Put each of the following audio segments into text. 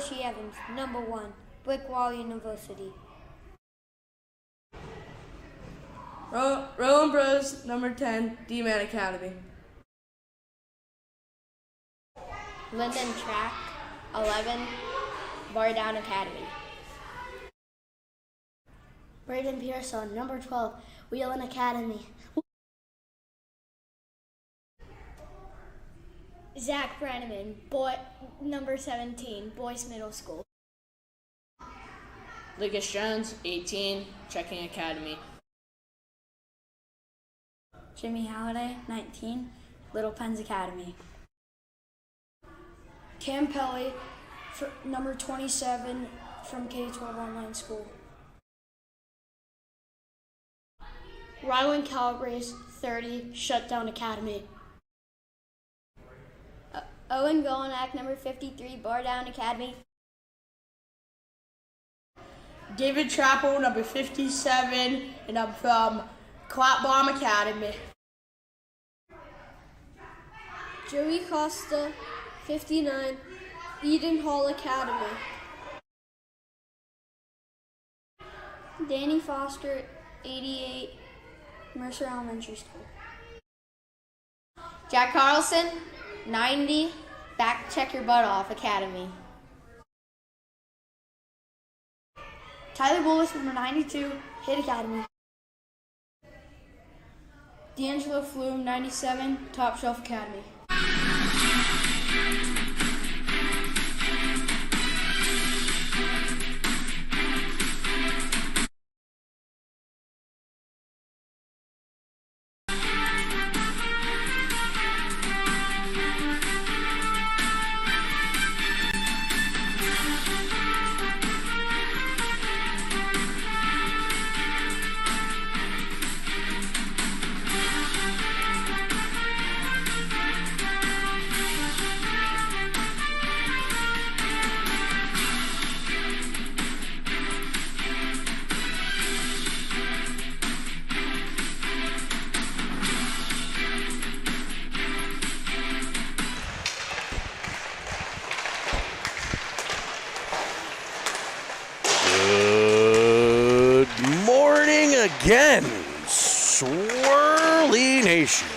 Hershey Evans, number 1, Brickwall University. Rowan Bros, number 10, D-Man Academy. Linden Track, 11, Bar Down Academy. Braden Pearson, number 12, Wheeling Academy. Zach Brenneman, number 17, Boyce Middle School. Lucas Jones, 18, Checking Academy. Jimmy Halliday, 19, Little Pens Academy. Cam Pelly, number 27, from K-12 Online School. Ryland Calabrese, 30, Shutdown Academy. Owen Golinak, number 53, Bar Down Academy. David Chappell, number 57, and I'm from Clapbaum Academy. Joey Costa, 59, Eden Hall Academy. Danny Foster, 88, Mercer Elementary School. Jack Carlson, 90, Back Check Your Butt Off Academy. Tyler Bullis, number 92, Hit Academy. D'Angelo Flume, 97, Top Shelf Academy. Again, Swirly Nation,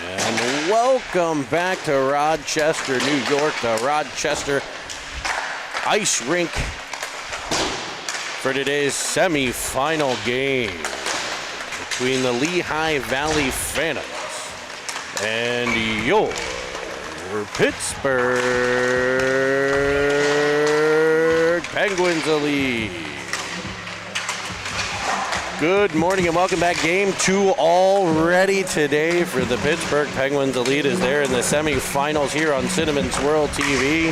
and welcome back to Rochester, New York, the Rochester Ice Rink for today's semifinal game between the Lehigh Valley Phantoms and your Pittsburgh Penguins Elite. Good morning and welcome back. Game 2 already today for the Pittsburgh Penguins Elite as they're in the semifinals here on Cinnamon Swirl TV.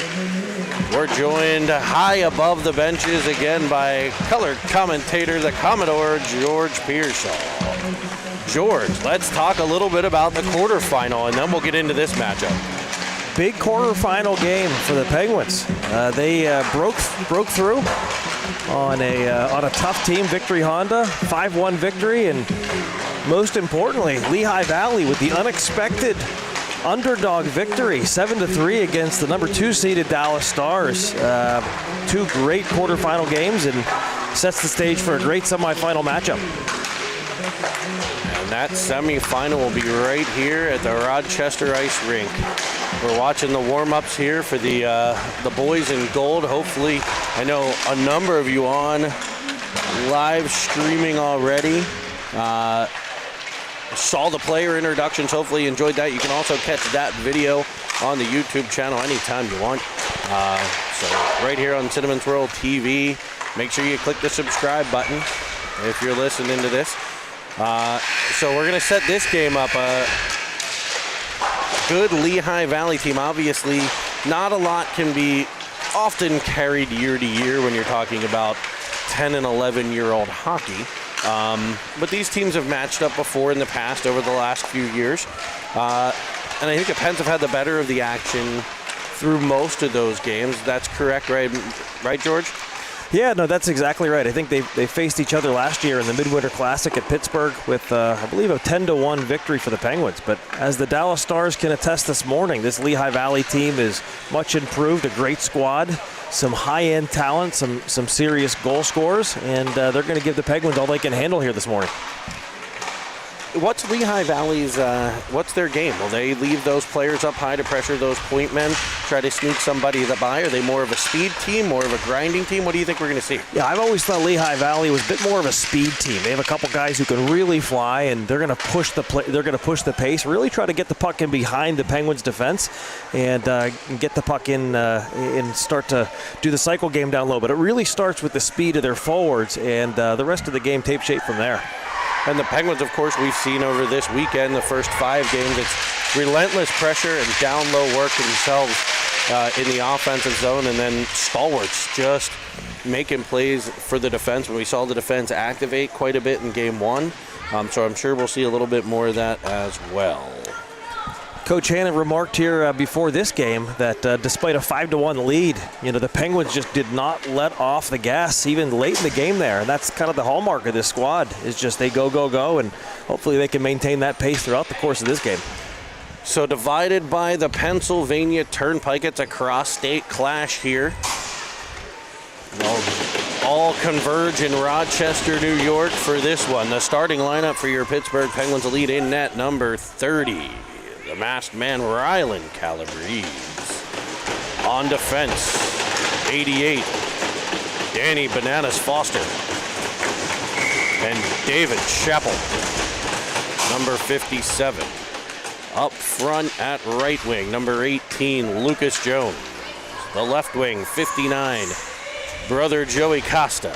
We're joined high above the benches again by color commentator, the Commodore, George Pearsall. George, let's talk a little bit about the quarterfinal and then we'll get into this matchup. Big quarterfinal game for the Penguins. They broke through on a tough team, Victory Honda, 5-1 victory, and most importantly, Lehigh Valley with the unexpected underdog victory, 7-3 against the number 2 seeded Dallas Stars. 2 great quarterfinal games and sets the stage for a great semifinal matchup. And that semifinal will be right here at the Rochester Ice Rink. We're watching the warm-ups here for the boys in gold. Hopefully, I know a number of you on live streaming already. Saw the player introductions. Hopefully, you enjoyed that. You can also catch that video on the YouTube channel anytime you want. So right here on Cinnamon Swirl TV, make sure you click the subscribe button if you're listening to this. So we're going to set this game up. Good Lehigh Valley team. Obviously, not a lot can be often carried year to year when you're talking about 10 and 11-year-old hockey. But these teams have matched up before in the past over the last few years. And I think the Pens have had the better of the action through most of those games. That's correct, right, George? Yeah, no, that's exactly right. I think they faced each other last year in the Midwinter Classic at Pittsburgh with, I believe, a 10-1 victory for the Penguins. But as the Dallas Stars can attest this morning, this Lehigh Valley team is much improved, a great squad, some high-end talent, some serious goal scorers, and they're going to give the Penguins all they can handle here this morning. What's Lehigh Valley's, what's their game? Will they leave those players up high to pressure those point men, try to sneak somebody by? Are they more of a speed team, more of a grinding team? What do you think we're going to see? Yeah, I've always thought Lehigh Valley was a bit more of a speed team. They have a couple guys who can really fly, and they're going to push the pace, really try to get the puck in behind the Penguins' defense, and get the puck in and start to do the cycle game down low. But it really starts with the speed of their forwards, and the rest of the game take shape from there. And the Penguins, of course, we've seen over this weekend, the first 5 games, it's relentless pressure and down low work themselves in the offensive zone, and then stalwarts just making plays for the defense. When we saw the defense activate quite a bit in game 1, so I'm sure we'll see a little bit more of that as well. Coach Hannon remarked here before this game that despite a 5-1 lead, the Penguins just did not let off the gas even late in the game there. And that's kind of the hallmark of this squad, is just they go, and hopefully they can maintain that pace throughout the course of this game. So divided by the Pennsylvania Turnpike, it's a cross-state clash here. All converge in Rochester, New York for this one. The starting lineup for your Pittsburgh Penguins Elite: in net, number 30. The masked man, Rylan Calabrese. On defense, 88, Danny Bananas Foster. And David Chappell, number 57. Up front at right wing, number 18, Lucas Jones. The left wing, 59, brother Joey Costa.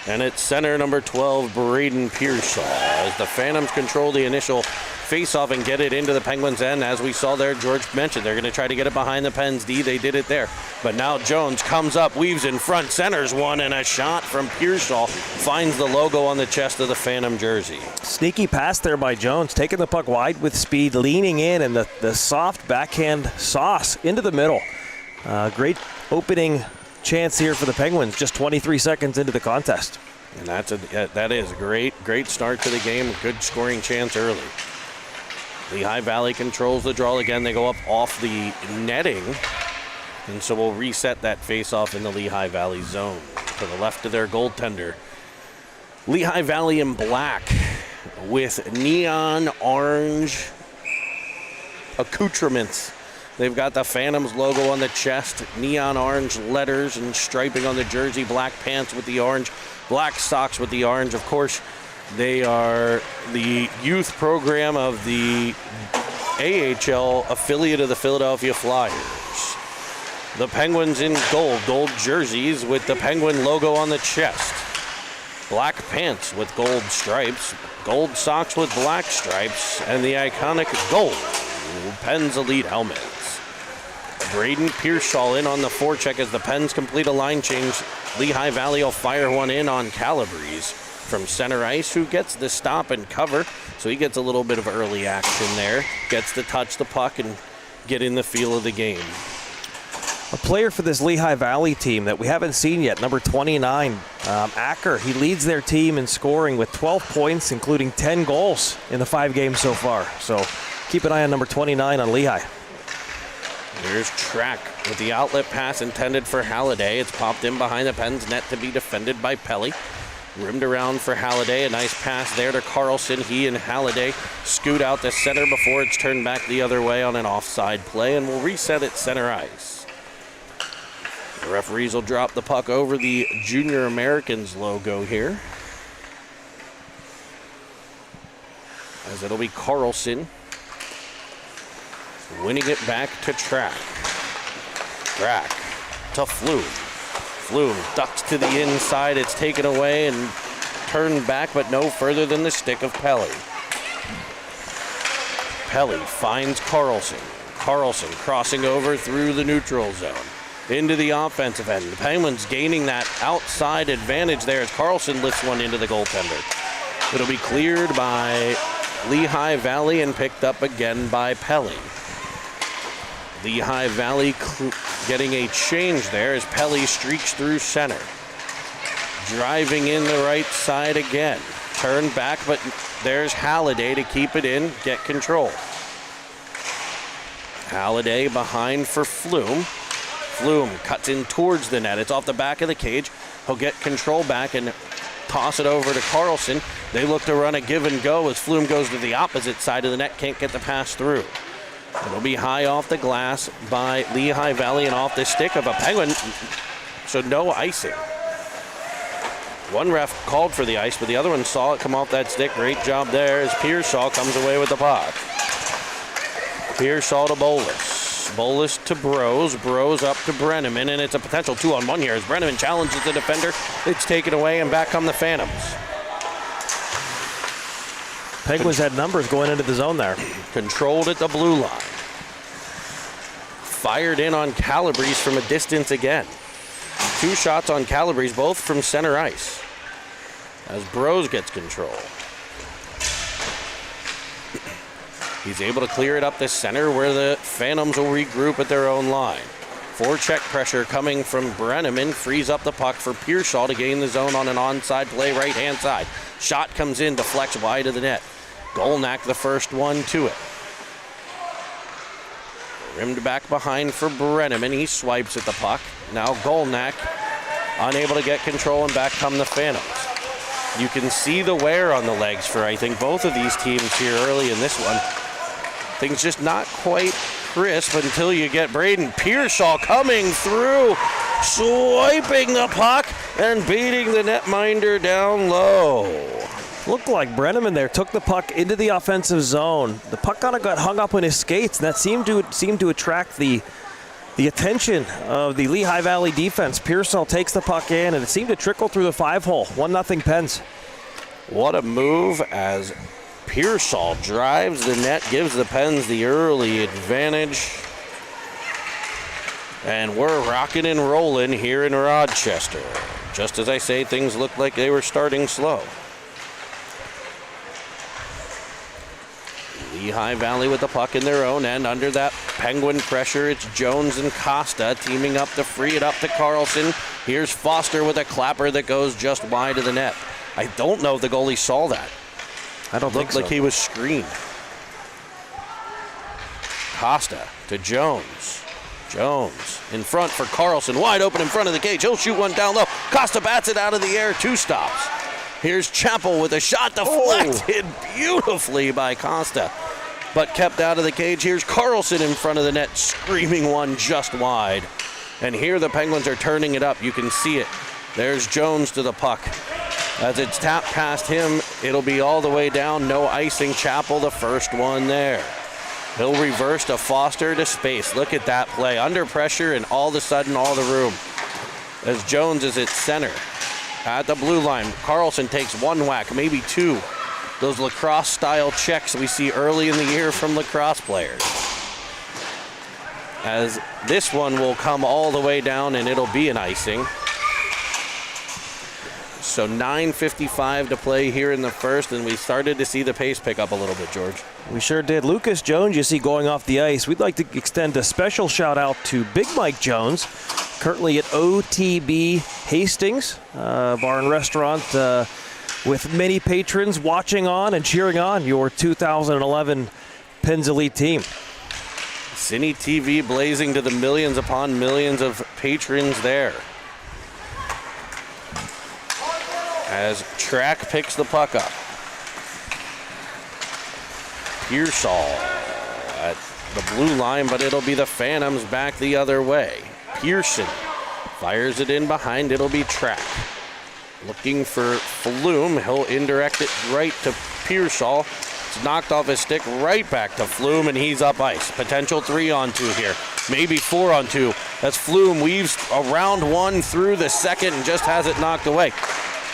And at center, number 12, Braden Pearsall. As the Phantoms control the initial face-off and get it into the Penguins' end. As we saw there, George mentioned, they're going to try to get it behind the Pens D. They did it there. But now Jones comes up, weaves in front, centers one, and a shot from Pearsall finds the logo on the chest of the Phantom jersey. Sneaky pass there by Jones, taking the puck wide with speed, leaning in, and the soft backhand sauce into the middle. Great opening chance here for the Penguins, just 23 seconds into the contest. And that is a great start to the game. Good scoring chance early. Lehigh Valley controls the draw again. They go up off the netting. And so we'll reset that face-off in the Lehigh Valley zone. To the left of their goaltender. Lehigh Valley in black with neon orange accoutrements. They've got the Phantoms logo on the chest, neon orange letters and striping on the jersey, black pants with the orange, black socks with the orange. Of course, they are the youth program of the AHL affiliate of the Philadelphia Flyers. The Penguins in gold jerseys with the Penguin logo on the chest. Black pants with gold stripes, gold socks with black stripes, and the iconic gold Pens Elite helmets. Braden Pearsall in on the forecheck as the Pens complete a line change. Lehigh Valley will fire one in on Calabrese from center ice, who gets the stop and cover, so he gets a little bit of early action there, gets to touch the puck and get in the feel of the game. A player for this Lehigh Valley team that we haven't seen yet, number 29, Acker. He leads their team in scoring with 12 points, including 10 goals in the 5 games so far. So keep an eye on number 29 on Lehigh. Here's Track with the outlet pass intended for Halliday. It's popped in behind the Pens net to be defended by Pelly. Rimmed around for Halliday. A nice pass there to Carlson. He and Halliday scoot out the center before it's turned back the other way on an offside play, and we'll reset at center ice. The referees will drop the puck over the Junior Americans logo here, as it'll be Carlson winning it back to Track. Track to Flume. Flume ducks to the inside. It's taken away and turned back, but no further than the stick of Pelly. Pelly finds Carlson. Carlson crossing over through the neutral zone into the offensive end. The Penguins gaining that outside advantage there as Carlson lifts one into the goaltender. It'll be cleared by Lehigh Valley and picked up again by Pelly. Lehigh Valley getting a change there as Pelly streaks through center. driving in the right side again. Turn back, but there's Halliday to keep it in, get control. Halliday behind for Flume. Flume cuts in towards the net. It's off the back of the cage. He'll get control back and toss it over to Carlson. They look to run a give and go as Flume goes to the opposite side of the net, can't get the pass through. It'll be high off the glass by Lehigh Valley and off the stick of a Penguin, so no icing. One ref called for the ice, but the other one saw it come off that stick. Great job there as Pearsall comes away with the puck. Pearsall to Bolus. Bolus to Bros. Bros up to Brenneman, and it's a potential 2-on-1 here as Brenneman challenges the defender. It's taken away, and back come the Phantoms. Penguins had numbers going into the zone there. Controlled at the blue line. Fired in on Calabrese from a distance again. 2 shots on Calabrese, both from center ice. As Bros gets control. He's able to clear it up the center where the Phantoms will regroup at their own line. Forecheck pressure coming from Brenneman, frees up the puck for Pearsall to gain the zone on an onside play right-hand side. Shot comes in, deflects wide of the net. Golnack the first one to it. Rimmed back behind for Brenneman. He swipes at the puck. Now Golnack unable to get control, and back come the Phantoms. You can see the wear on the legs for, I think, both of these teams here early in this one. Things just not quite crisp until you get Braden Pearsall coming through, swiping the puck and beating the netminder down low. Looked like Brenneman there took the puck into the offensive zone. The puck kind of got hung up on his skates, and that seemed to attract the attention of the Lehigh Valley defense. Pearsall takes the puck in, and it seemed to trickle through the 5-hole. 1-0 Pens. What a move as Pearsall drives the net, gives the Pens the early advantage. And we're rocking and rolling here in Rochester. Just as I say, things look like they were starting slow. Lehigh Valley with the puck in their own end. Under that Penguin pressure, it's Jones and Costa teaming up to free it up to Carlson. Here's Foster with a clapper that goes just wide of the net. I don't know if the goalie saw that. I don't think so. Looked like he was screened. Costa to Jones. Jones in front for Carlson, wide open in front of the cage. He'll shoot one down low. Costa bats it out of the air, 2 stops. Here's Chappell with a shot deflected beautifully by Costa, but kept out of the cage. Here's Carlson in front of the net, screaming one just wide. And here the Penguins are turning it up. You can see it. There's Jones to the puck. As it's tapped past him, it'll be all the way down. No icing. Chappell the first one there. He'll reverse to Foster to space. Look at that play. Under pressure, and all of a sudden, all the room. As Jones is at center. At the blue line, Carlson takes 1 whack, maybe 2. Those lacrosse-style checks we see early in the year from lacrosse players. As this one will come all the way down, and it'll be an icing. So 9:55 to play here in the first, and we started to see the pace pick up a little bit, George. We sure did. Lucas Jones, you see going off the ice. We'd like to extend a special shout out to Big Mike Jones, currently at OTB Hastings, bar and restaurant, with many patrons watching on and cheering on your 2011 Pens Elite team. Cine TV blazing to the millions upon millions of patrons there. As Track picks the puck up. Pearsall at the blue line, but it'll be the Phantoms back the other way. Pearson fires it in behind. It'll be Track. Looking for Flume. He'll indirect it right to Pearsall. It's knocked off his stick, right back to Flume, and he's up ice. Potential 3-on-2 here. Maybe 4-on-2. As Flume weaves around one through the second and just has it knocked away.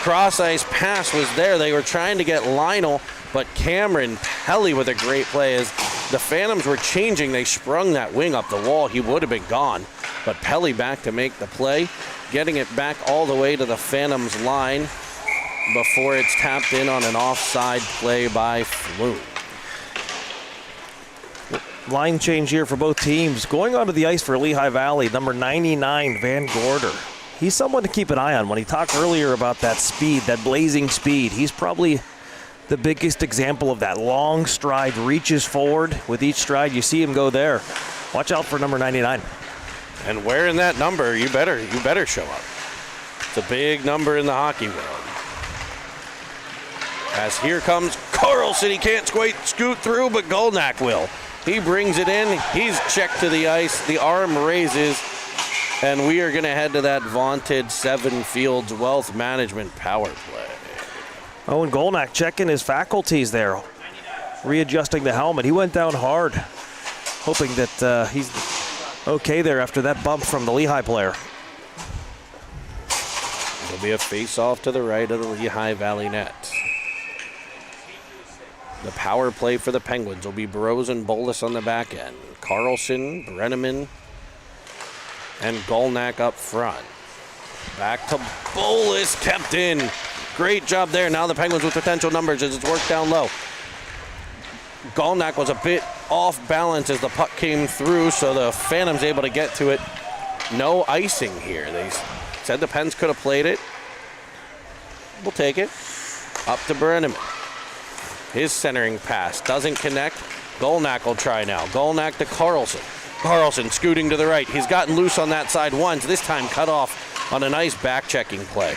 Cross-ice pass was there. They were trying to get Lionel, but Cameron Pelly with a great play. As the Phantoms were changing, they sprung that wing up the wall. He would have been gone, but Pelly back to make the play, getting it back all the way to the Phantoms line before it's tapped in on an offside play by Flume. Line change here for both teams. Going onto the ice for Lehigh Valley, number 99, Van Gorder. he's someone to keep an eye on. When he talked earlier about that speed, that blazing speed, he's probably the biggest example of that. Long stride, reaches forward. With each stride, you see him go there. Watch out for number 99. And wearing that number, you better show up. It's a big number in the hockey world. As here comes Carlson. He can't scoot through, but Golnak will. He brings it in. He's checked to the ice. The arm raises. And we are going to head to that vaunted Seven Fields Wealth Management power play. Owen Golnak checking his faculties there. Readjusting the helmet. He went down hard. Hoping that he's okay there after that bump from the Lehigh player. It'll be a face-off to the right of the Lehigh Valley net. The power play for the Penguins will be Burrows and Bolus on the back end. Carlson, Brenneman, and Golnak up front. Back to Bolus, kept in. Great job there. Now the Penguins with potential numbers as it's worked down low. Golnak was a bit off balance as the puck came through, so the Phantoms able to get to it. No icing here. They said the Pens could have played it. We'll take it. Up to Brenneman. His centering pass doesn't connect. Golnak will try now. Golnak to Carlson. Carlson scooting to the right. He's gotten loose on that side once. This time cut off on a nice back-checking play.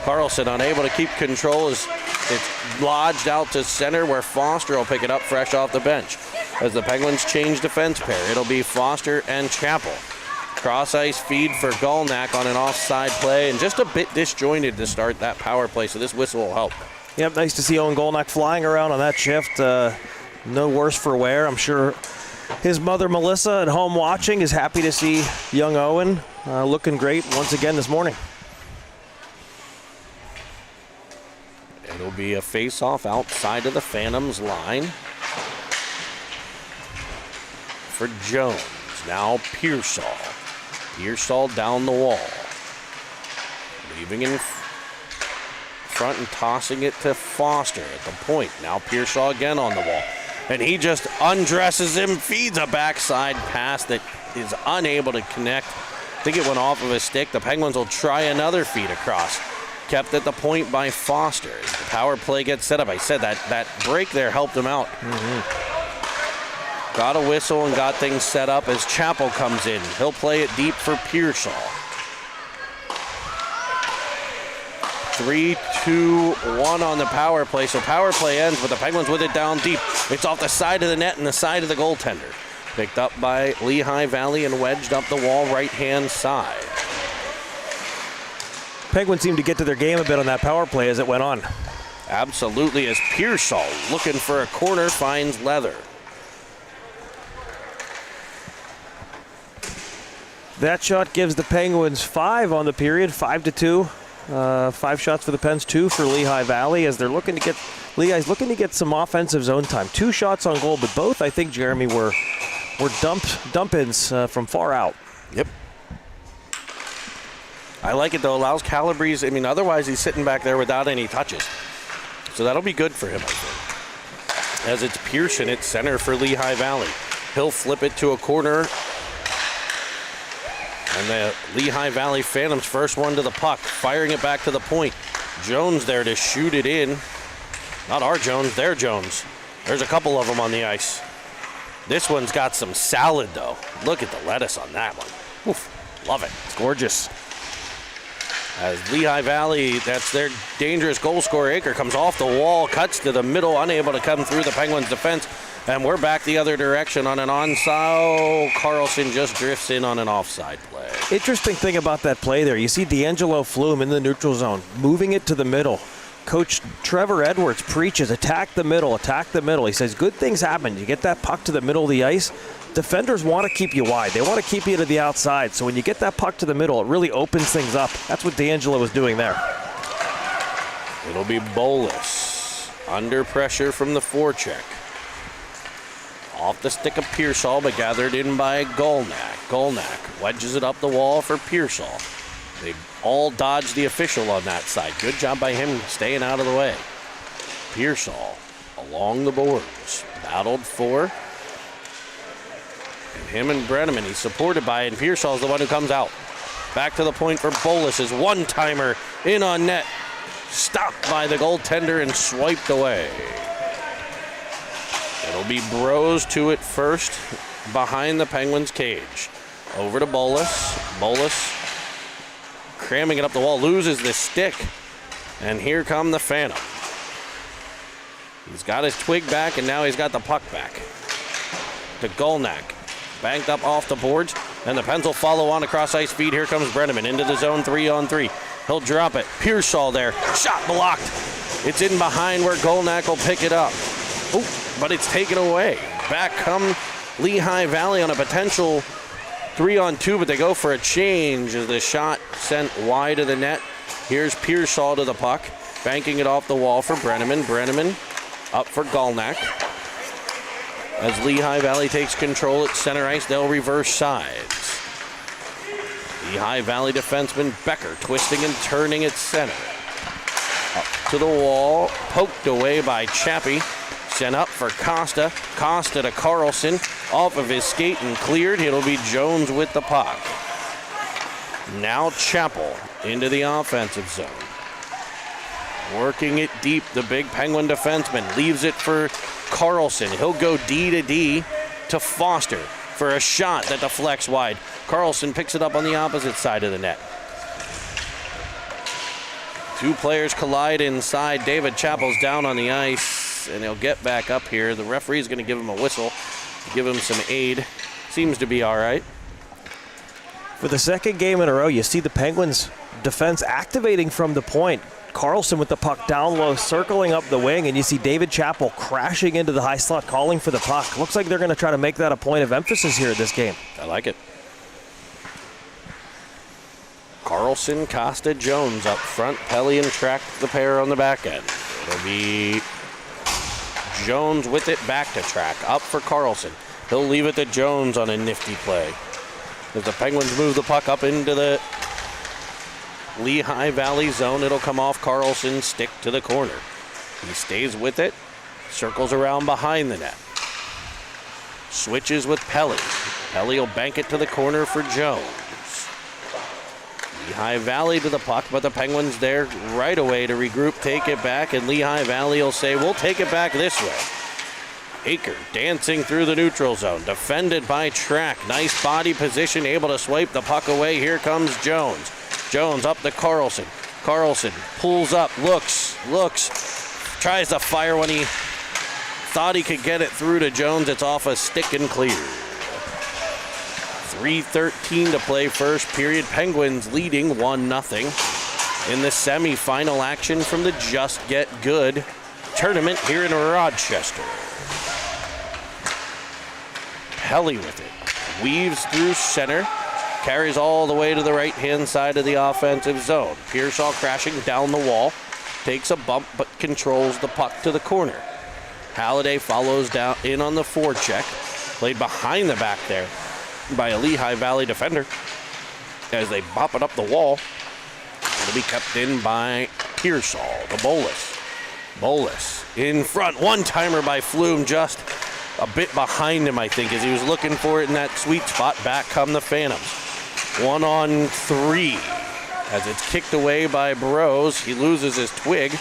Carlson unable to keep control as it's lodged out to center where Foster will pick it up fresh off the bench. As the Penguins change defense pair, it'll be Foster and Chappell. Cross-ice feed for Golnak on an offside play and just a bit disjointed to start that power play, so this whistle will help. Yep, nice to see Owen Golnak flying around on that shift. No worse for wear. I'm sure his mother, Melissa, at home watching is happy to see young Owen looking great once again this morning. It'll be a face-off outside of the Phantoms line for Jones. Now Pearsall. Pearsall down the wall. Leaving in front and tossing it to Foster at the point. Now Pearsall again on the wall. And he just undresses him, feeds a backside pass that is unable to connect. I think it went off of his stick. The Penguins will try another feed across. Kept at the point by Foster. As the power play gets set up. I said that break there helped him out. Got a whistle and got things set up as Chappell comes in. He'll play it deep for Pearsall. 3-2-1 on the power play. So power play ends, but the Penguins with it down deep. It's off the side of the net and the side of the goaltender. Picked up by Lehigh Valley and wedged up the wall right-hand side. Penguins seemed to get to their game a bit on that power play as it went on. Absolutely, as Pearsall looking for a corner finds Leather. That shot gives the Penguins 5 on the period, 5-2. 5 shots for the Pens, 2 for Lehigh Valley as they're looking to get, Lehigh's looking to get some offensive zone time. 2 shots on goal, but both, I think, Jeremy, were dump-ins from far out. Yep. I like it, though. Allows Calabrese, otherwise he's sitting back there without any touches. So that'll be good for him, I think. As it's Pearson at center for Lehigh Valley. He'll flip it to a corner. And the Lehigh Valley Phantoms first one to the puck, firing it back to the point. Jones there to shoot it in. Not our Jones, their Jones. There's a couple of them on the ice. This one's got some salad, though. Look at the lettuce on that one. Oof, love it. It's gorgeous. As Lehigh Valley, that's their dangerous goal scorer, Aker, comes off the wall, cuts to the middle, unable to come through the Penguins' defense. And we're back the other direction on an onside. Carlson just drifts in on an offside play. Interesting thing about that play there, you see D'Angelo Flume in the neutral zone, moving it to the middle. Coach Trevor Edwards preaches, attack the middle, attack the middle. He says good things happen. You get that puck to the middle of the ice, defenders want to keep you wide. They want to keep you to the outside. So when you get that puck to the middle, it really opens things up. That's what D'Angelo was doing there. It'll be Bolus under pressure from the forecheck. Off the stick of Pearsall, but gathered in by Golnak. Golnak wedges it up the wall for Pearsall. They all dodge the official on that side. Good job by him staying out of the way. Pearsall along the boards. Battled for. And him and Brenneman, he's supported by it, and Pearsall's the one who comes out. Back to the point for Bolus. His one-timer in on net. Stopped by the goaltender and swiped away. It'll be Bros to it first behind the Penguins' cage. Over to Bolus. Bolus cramming it up the wall, loses the stick. And here come the Phantom. He's got his twig back, and now he's got the puck back. To Golnak. Banked up off the boards, and the Pens will follow on across ice feed. Here comes Brenneman into the zone 3-on-3. He'll drop it. Pearsall there. Shot blocked. It's in behind where Golnak will pick it up. Oh, but it's taken away. Back come Lehigh Valley on a potential 3-on-2, but they go for a change as the shot sent wide of the net. Here's Pearsall to the puck, banking it off the wall for Brenneman. Brenneman up for Golnak. As Lehigh Valley takes control at center ice, they'll reverse sides. Lehigh Valley defenseman Becker twisting and turning at center. Up to the wall, poked away by Chappie. Sent up for Costa. Costa to Carlson. Off of his skate and cleared. It'll be Jones with the puck. Now Chappell into the offensive zone. Working it deep, the big Penguin defenseman leaves it for Carlson. He'll go D to D to Foster for a shot that deflects wide. Carlson picks it up on the opposite side of the net. Two players collide inside. David Chappell's down on the ice, and he'll get back up here. The referee's going to give him a whistle, give him some aid. Seems to be all right. For the second game in a row, you see the Penguins defense activating from the point. Carlson with the puck down low, circling up the wing, and you see David Chappell crashing into the high slot, calling for the puck. Looks like they're going to try to make that a point of emphasis here this game. I like it. Carlson, Costa, Jones up front. Pelly and Track the pair on the back end. It'll be Jones with it back to Track. Up for Carlson. He'll leave it to Jones on a nifty play. As the Penguins move the puck up into the Lehigh Valley zone, it'll come off Carlson's stick to the corner. He stays with it, circles around behind the net. Switches with Pelly. Pelly will bank it to the corner for Jones. Lehigh Valley to the puck, but the Penguins there right away to regroup, take it back, and Lehigh Valley will say, we'll take it back this way. Aker dancing through the neutral zone, defended by Track. Nice body position, able to swipe the puck away. Here comes Jones. Jones up to Carlson. Carlson pulls up, looks, tries to fire when he thought he could get it through to Jones. It's off a stick and clear. 3:13 to play first period. Penguins leading 1-0 in the semifinal action from the Just Get Good tournament here in Rochester. Pelly with it. Weaves through center. Carries all the way to the right-hand side of the offensive zone. Pearsall crashing down the wall. Takes a bump, but controls the puck to the corner. Halliday follows down in on the forecheck. Played behind the back there by a Lehigh Valley defender. As they bop it up the wall, it'll be kept in by Pearsall, the Bolus. Bolus in front. One-timer by Flume, just a bit behind him, I think, as he was looking for it in that sweet spot. Back come the Phantoms. 1-on-3 as it's kicked away by Bros. He loses his twig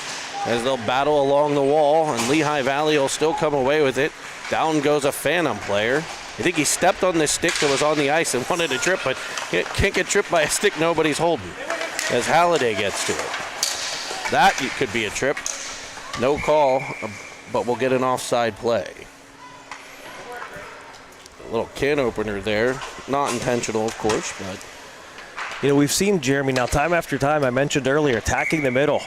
as they'll battle along the wall, and Lehigh Valley will still come away with it. Down goes a Phantom player. I think he stepped on the stick that was on the ice and wanted to trip, but can't get tripped by a stick nobody's holding as Halliday gets to it. That could be a trip. No call, but we'll get an offside play. A little can opener there. Not intentional, of course, but... You know, we've seen Jeremy now time after time, I mentioned earlier, attacking the middle.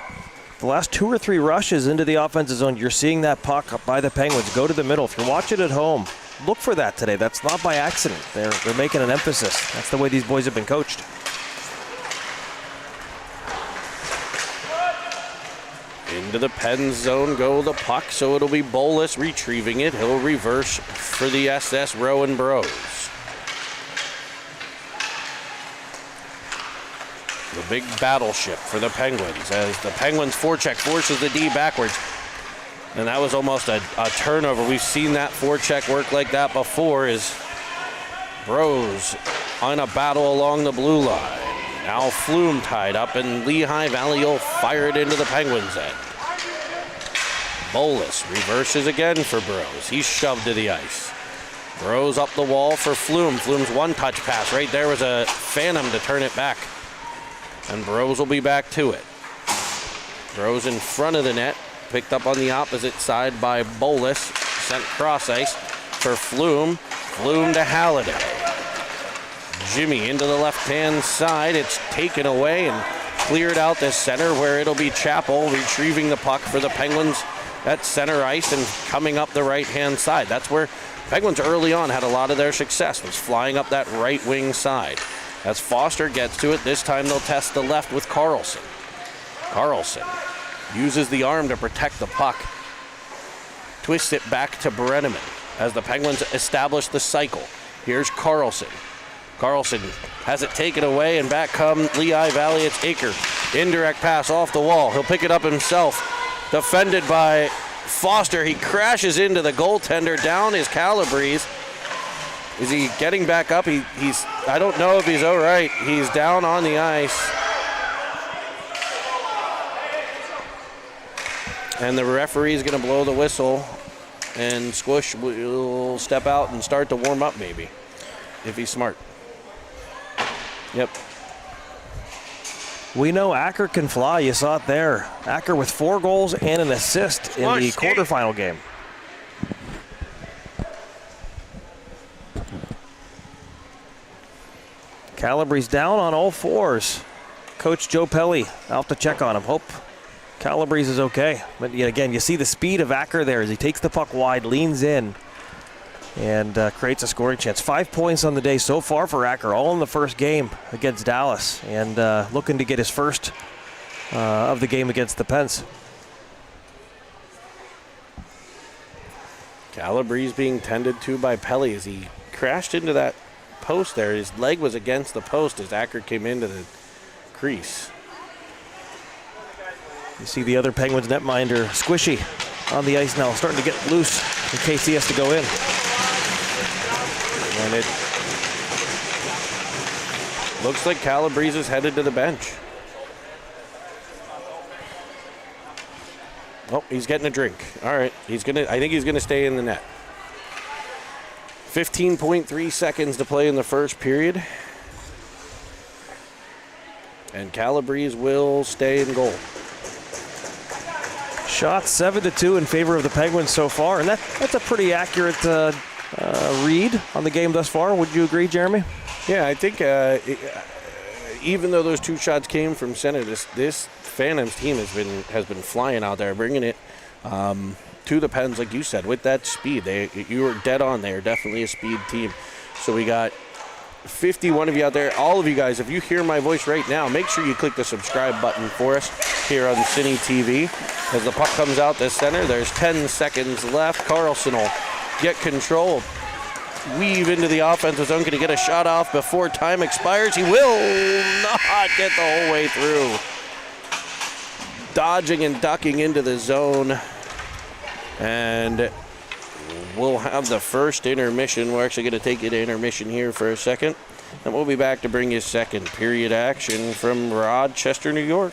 The last 2 or 3 rushes into the offensive zone, you're seeing that puck up by the Penguins go to the middle. If you're watching at home, look for that today. That's not by accident. They're making an emphasis. That's the way these boys have been coached. Into the Pens zone go the puck, so it'll be Bolus retrieving it. He'll reverse for the SS Rowan Bros. The big battleship for the Penguins as the Penguins forecheck forces the D backwards. And that was almost a turnover. We've seen that forecheck work like that before as Bros on a battle along the blue line. Now Flume tied up, and Lehigh Valley will fire it into the Penguins' end. Bolus reverses again for Bros. He's shoved to the ice. Bros up the wall for Flume. Flume's one-touch pass. Right there was a phantom to turn it back. And Bros will be back to it. Bros in front of the net. Picked up on the opposite side by Bolus. Sent cross ice for Flume. Flume to Halliday. Jimmy into the left-hand side. It's taken away and cleared out the center where it'll be Chappell retrieving the puck for the Penguins at center ice and coming up the right-hand side. That's where Penguins early on had a lot of their success, was flying up that right wing side. As Foster gets to it, this time they'll test the left with Carlson. Carlson uses the arm to protect the puck. Twists it back to Brenneman as the Penguins establish the cycle. Here's Carlson. Carlson has it taken away, and back come Lehigh Valley. It's Aker. Indirect pass off the wall. He'll pick it up himself. Defended by Foster. He crashes into the goaltender. Down is Calabrese. Is he getting back up? He's I don't know if he's all right. He's down on the ice. And the referee is going to blow the whistle, and Squish will step out and start to warm up maybe, if he's smart. Yep. We know Acker can fly. You saw it there. Acker with 4 goals and an assist in the quarterfinal game. Calabrese down on all fours. Coach Joe Pelly out to check on him. Hope Calabrese is okay. But yet again, you see the speed of Acker there as he takes the puck wide, leans in, and creates a scoring chance. 5 points on the day so far for Acker, all in the first game against Dallas, and looking to get his first of the game against the Pens. Calabrese being tended to by Pelly as he crashed into that post there. His leg was against the post as Acker came into the crease. You see the other Penguins netminder, Squishy, on the ice now, starting to get loose in case he has to go in. And it looks like Calabrese is headed to the bench. Oh, he's getting a drink. All right, I think he's gonna stay in the net. 15.3 seconds to play in the first period. And Calabrese will stay in goal. Shots 7-2 in favor of the Penguins so far, and that's a pretty accurate read on the game thus far. Would you agree, Jeremy? Yeah, I think even though those 2 shots came from center, this Phantoms team has been flying out there, bringing it to the Pens, like you said, with that speed. You were dead on. They are definitely a speed team. So we got 51 of you out there. All of you guys, if you hear my voice right now, make sure you click the subscribe button for us here on Cine TV. As the puck comes out the center, there's 10 seconds left. Carlson will get control, weave into the offensive zone, going to get a shot off before time expires. He will not get the whole way through. Dodging and ducking into the zone. And we'll have the first intermission. We're actually going to take you to intermission here for a second. And we'll be back to bring you second period action from Rochester, New York.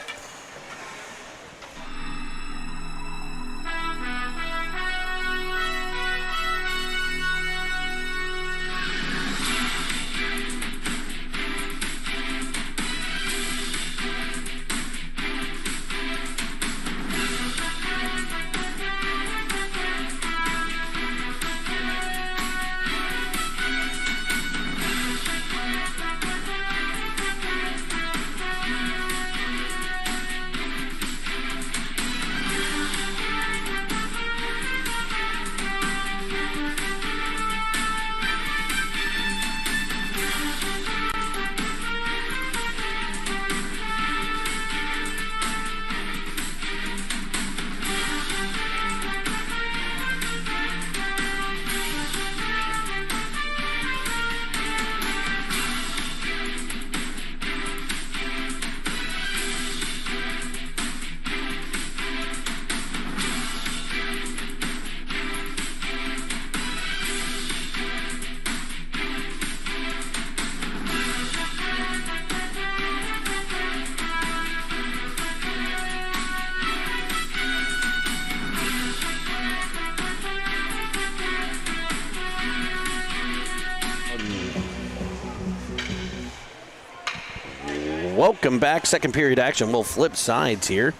Welcome back. Second period action. We'll flip sides here.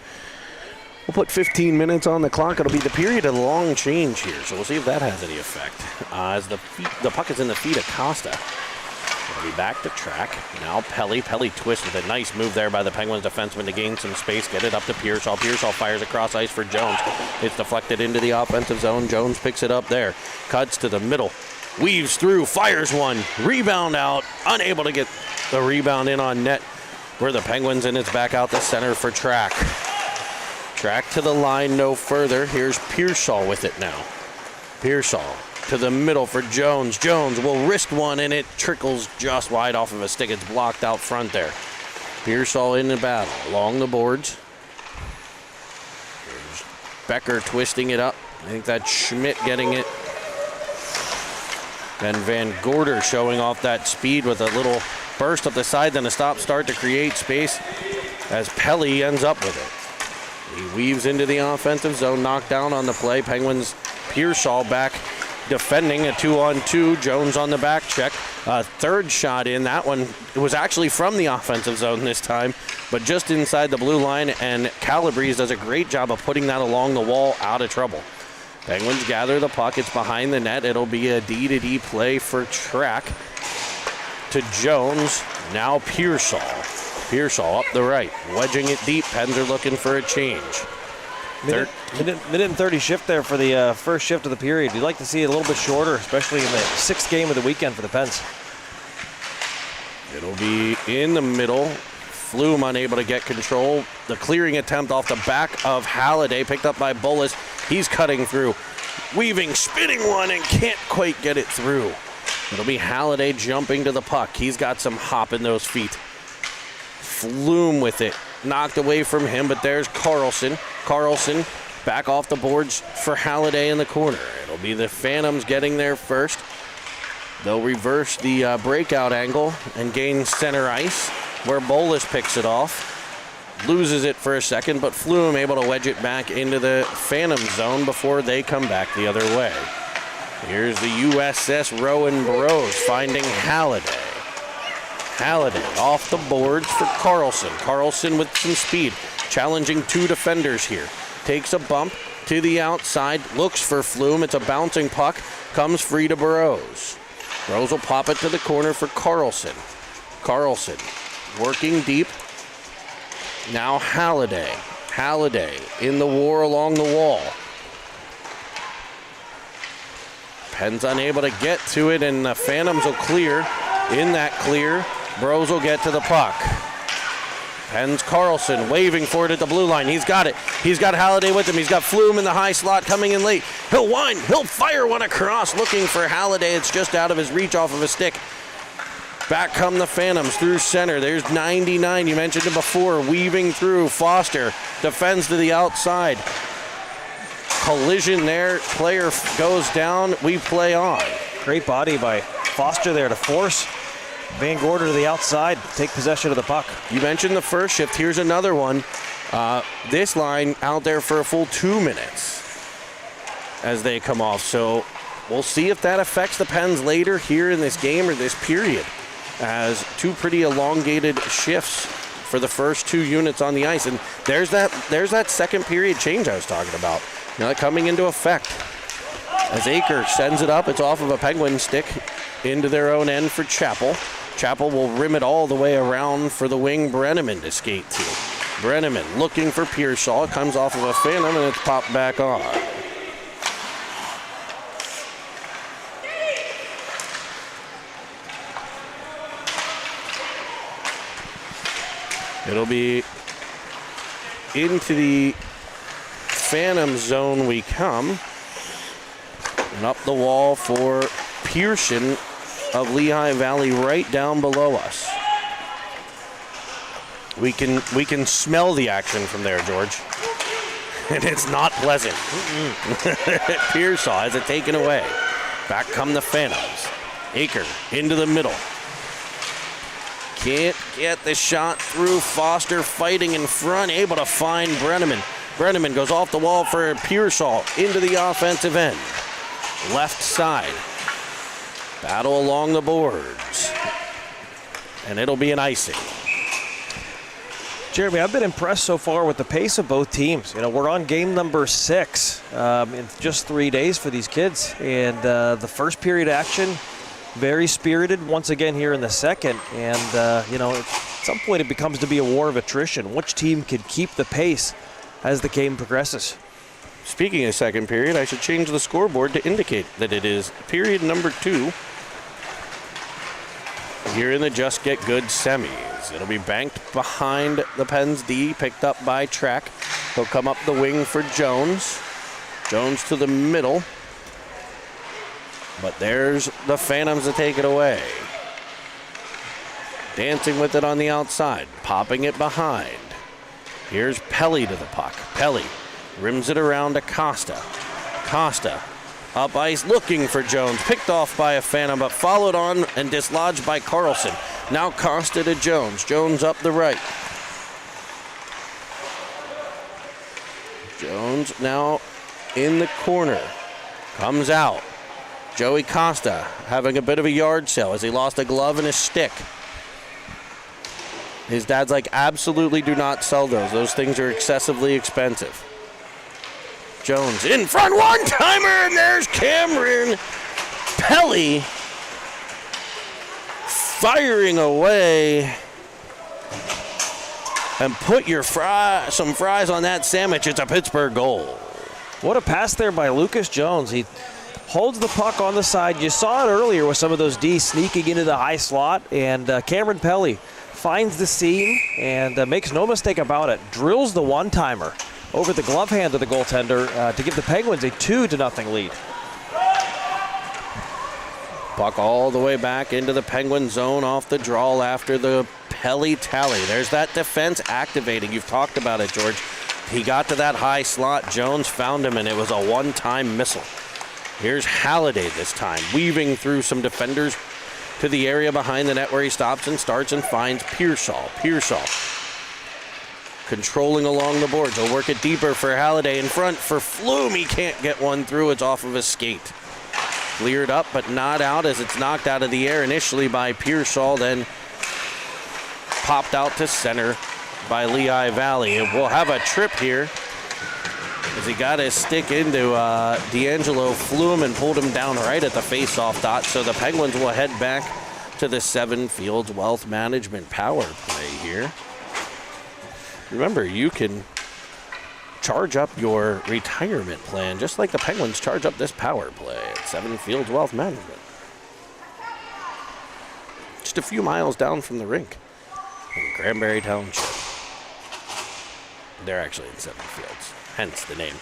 We'll put 15 minutes on the clock. It'll be the period of long change here, so we'll see if that has any effect. As the puck is in the feet of Costa. It'll be back to track. Now Pelly. Pelly twists with a nice move there by the Penguins defenseman to gain some space. Get it up to Pearsall. Pearsall fires across ice for Jones. It's deflected into the offensive zone. Jones picks it up there. Cuts to the middle. Weaves through. Fires one. Rebound out. Unable to get the rebound in on net. Where the Penguins, and it's back out the center for Track. Track to the line, no further. Here's Pearsall with it now. Pearsall to the middle for Jones. Jones will wrist one, and it trickles just wide off of a stick. It's blocked out front there. Pearsall in the battle along the boards. Here's Becker twisting it up. I think that's Schmidt getting it. And Van Gorder showing off that speed with a little burst up the side, then a stop-start to create space as Pelly ends up with it. He weaves into the offensive zone, knocked down on the play. Penguins, Pearsall back defending a 2-on-2. Jones on the back check. Third shot in. That one was actually from the offensive zone this time, but just inside the blue line, and Calabrese does a great job of putting that along the wall out of trouble. Penguins gather the puck. It's behind the net. It'll be a D-to-D play for Track to Jones. Now Pearsall. Pearsall up the right, wedging it deep. Pens are looking for a change. Minute and 30 shift there for the first shift of the period. You'd like to see it a little bit shorter, especially in the sixth game of the weekend for the Pens. It'll be in the middle. Flume unable to get control. The clearing attempt off the back of Halliday, picked up by Bullis. He's cutting through. Weaving, spinning one, and can't quite get it through. It'll be Halliday jumping to the puck. He's got some hop in those feet. Flume with it. Knocked away from him, but there's Carlson. Carlson back off the boards for Halliday in the corner. It'll be the Phantoms getting there first. They'll reverse the breakout angle and gain center ice, where Bolus picks it off. Loses it for a second, but Flume able to wedge it back into the Phantom zone before they come back the other way. Here's the USS Rowan Bros finding Halliday. Halliday off the boards for Carlson. Carlson with some speed, challenging two defenders here. Takes a bump to the outside, looks for Flume. It's a bouncing puck, comes free to Burrows. Burrows will pop it to the corner for Carlson. Carlson working deep. Now Halliday. Halliday in the war along the wall. Penn's unable to get to it, and the Phantoms will clear. In that clear, Burrows will get to the puck. Penn's Carlson waving for it at the blue line. He's got it. He's got Halliday with him. He's got Flume in the high slot coming in late. He'll wind. He'll fire one across looking for Halliday. It's just out of his reach off of a stick. Back come the Phantoms through center. There's 99. You mentioned it before. Weaving through. Foster defends to the outside. Collision there. Player goes down. We play on. Great body by Foster there to force Van Gorder to the outside, take possession of the puck. You mentioned the first shift. Here's another one. This line out there for a full 2 minutes as they come off. So we'll see if that affects the Pens later here in this game or this period, as two pretty elongated shifts for the first two units on the ice. And there's that second period change I was talking about. Now coming into effect. As Aker sends it up, it's off of a Penguin stick into their own end for Chappell. Chappell will rim it all the way around for the wing Brenneman to skate to. Brenneman looking for Pearsall. It comes off of a Phantom and it's popped back on. It'll be into the Phantom zone we come. And up the wall for Pearson of Lehigh Valley right down below us. We can smell the action from there, George. And it's not pleasant. Pearsall has it taken away. Back come the Phantoms. Aker into the middle. Can't get the shot through. Foster fighting in front, able to find Brenneman. Brenneman goes off the wall for Pearsall into the offensive end. Left side. Battle along the boards. And it'll be an icing. Jeremy, I've been impressed so far with the pace of both teams. You know, we're on game number 6 in just 3 days for these kids. And the first period action, very spirited once again here in the second. And, you know, at some point it becomes to be a war of attrition. Which team can keep the pace as the game progresses? Speaking of second period, I should change the scoreboard to indicate that it is period number 2 here in the Just Get Good semis. It'll be banked behind the Pens D, picked up by Trek. He'll come up the wing for Jones. Jones to the middle. But there's the Phantoms to take it away. Dancing with it on the outside, popping it behind. Here's Pelly to the puck. Pelly rims it around to Costa. Costa up ice looking for Jones. Picked off by a Phantom, but followed on and dislodged by Carlson. Now Costa to Jones. Jones up the right. Jones now in the corner. Comes out. Joey Costa having a bit of a yard sale as he lost a glove and a stick. His dad's like, absolutely do not sell those. Those things are excessively expensive. Jones in front, one-timer, and there's Cameron Pelly firing away. And put your some fries on that sandwich. It's a Pittsburgh goal. What a pass there by Lucas Jones. He holds the puck on the side. You saw it earlier with some of those D's sneaking into the high slot, and Cameron Pelly finds the seam and makes no mistake about it. Drills the one-timer over the glove hand of the goaltender to give the Penguins a 2-0 lead. Puck all the way back into the Penguin zone off the draw after the Pelly tally. There's that defense activating. You've talked about it, George. He got to that high slot. Jones found him, and it was a one-time missile. Here's Halliday this time, weaving through some defenders to the area behind the net where he stops and starts and finds Pearsall. Pearsall controlling along the boards. He'll work it deeper for Halliday in front for Flume. He can't get one through. It's off of his skate. Cleared up, but not out as it's knocked out of the air initially by Pearsall, then popped out to center by Lehigh Valley. And we'll have a trip here as he got his stick into D'Angelo Flume and pulled him down right at the face-off dot. So the Penguins will head back to the Seven Fields Wealth Management power play here. Remember, you can charge up your retirement plan just like the Penguins charge up this power play at Seven Fields Wealth Management. Just a few miles down from the rink in Granbury Township. They're actually in Seven Fields, hence the name.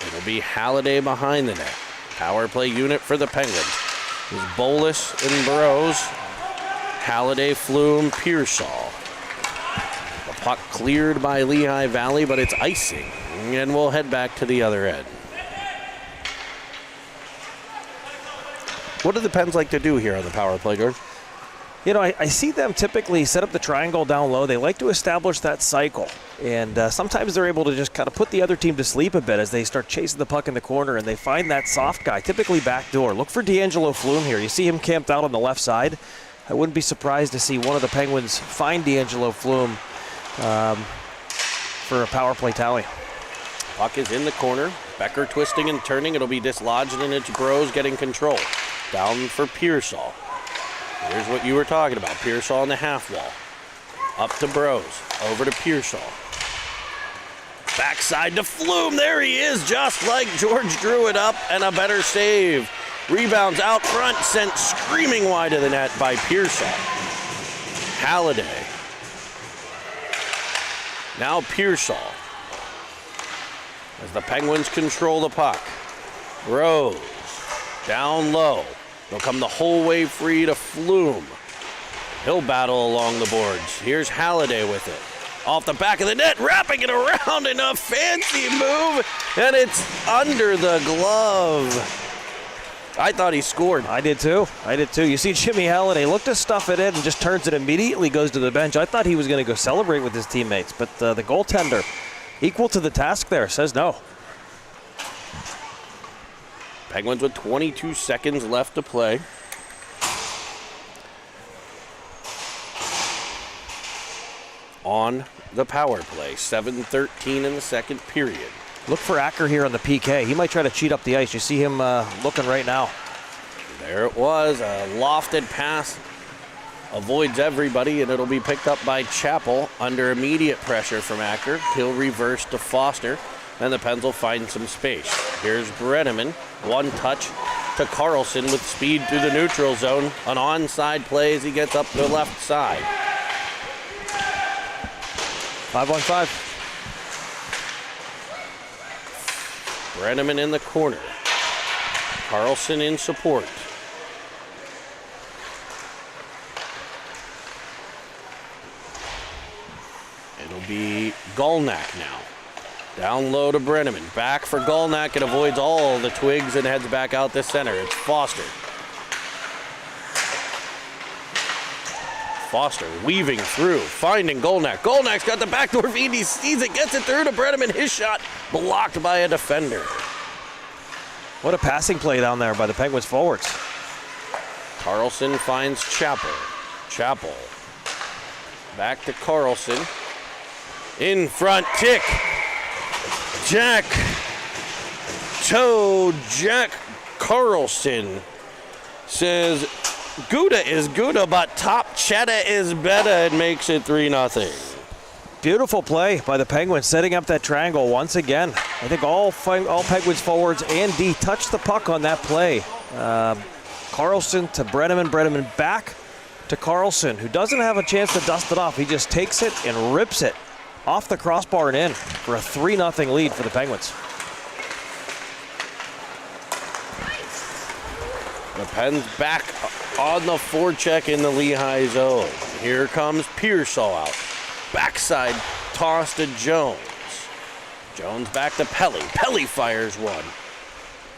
It'll be Halliday behind the net. Power play unit for the Penguins. There's Bolus and Burrows. Halliday, Flume, Pearsall. The puck cleared by Lehigh Valley, but it's icing. And we'll head back to the other end. What do the Pens like to do here on the power play, George? You know, I see them typically set up the triangle down low. They like to establish that cycle. And sometimes they're able to just kind of put the other team to sleep a bit as they start chasing the puck in the corner and they find that soft guy, typically back door. Look for D'Angelo Flume here. You see him camped out on the left side. I wouldn't be surprised to see one of the Penguins find D'Angelo Flume for a power play tally. Puck is in the corner. Becker twisting and turning. It'll be dislodged, and it's Bros getting control. Down for Pearsall. Here's what you were talking about. Pearsall on the half wall. Up to Bros. Over to Pearsall. Backside to Flume. There he is, just like George drew it up, and a better save. Rebounds out front, sent screaming wide of the net by Pearsall. Halliday. Now Pearsall. As the Penguins control the puck. Rose. Down low. They'll come the whole way free to Flume. He'll battle along the boards. Here's Halliday with it. Off the back of the net, wrapping it around in a fancy move, and it's under the glove. I thought he scored. I did too. You see Jimmy Halliday look to stuff it in and just turns it immediately, goes to the bench. I thought he was going to go celebrate with his teammates, but the goaltender, equal to the task there, says no. Penguins with 22 seconds left to play. on the power play. 7:13 in the second period. Look for Acker here on the PK. He might try to cheat up the ice. You see him looking right now. There it was, a lofted pass. Avoids everybody, and it'll be picked up by Chappell under immediate pressure from Acker. He'll reverse to Foster, and the Pens will find some space. Here's Brenneman, one touch to Carlson with speed through the neutral zone. An onside play as he gets up the left side. 5-on-5. Brenneman in the corner. Carlson in support. It'll be Gulnak now. Down low to Brenneman. Back for Gulnak. It avoids all the twigs and heads back out the center. It's Foster. Foster weaving through, finding Gulnak. Gulnak's got the backdoor feed. He sees it, gets it through to Brenneman. His shot blocked by a defender. What a passing play down there by the Penguins forwards. Carlson finds Chappell. Chappell. Back to Carlson. In front, tick. Jack Carlson says, Gouda is Gouda, but top cheddar is better, and makes it 3-0. Beautiful play by the Penguins, setting up that triangle once again. I think all Penguins forwards and D touched the puck on that play. Carlson to Brenneman, Brenneman back to Carlson, who doesn't have a chance to dust it off. He just takes it and rips it off the crossbar and in for a 3-0 lead for the Penguins. The Pens back on the forecheck in the Lehigh zone. Here comes Pearsall out. Backside toss to Jones. Jones back to Pelly. Pelly fires one.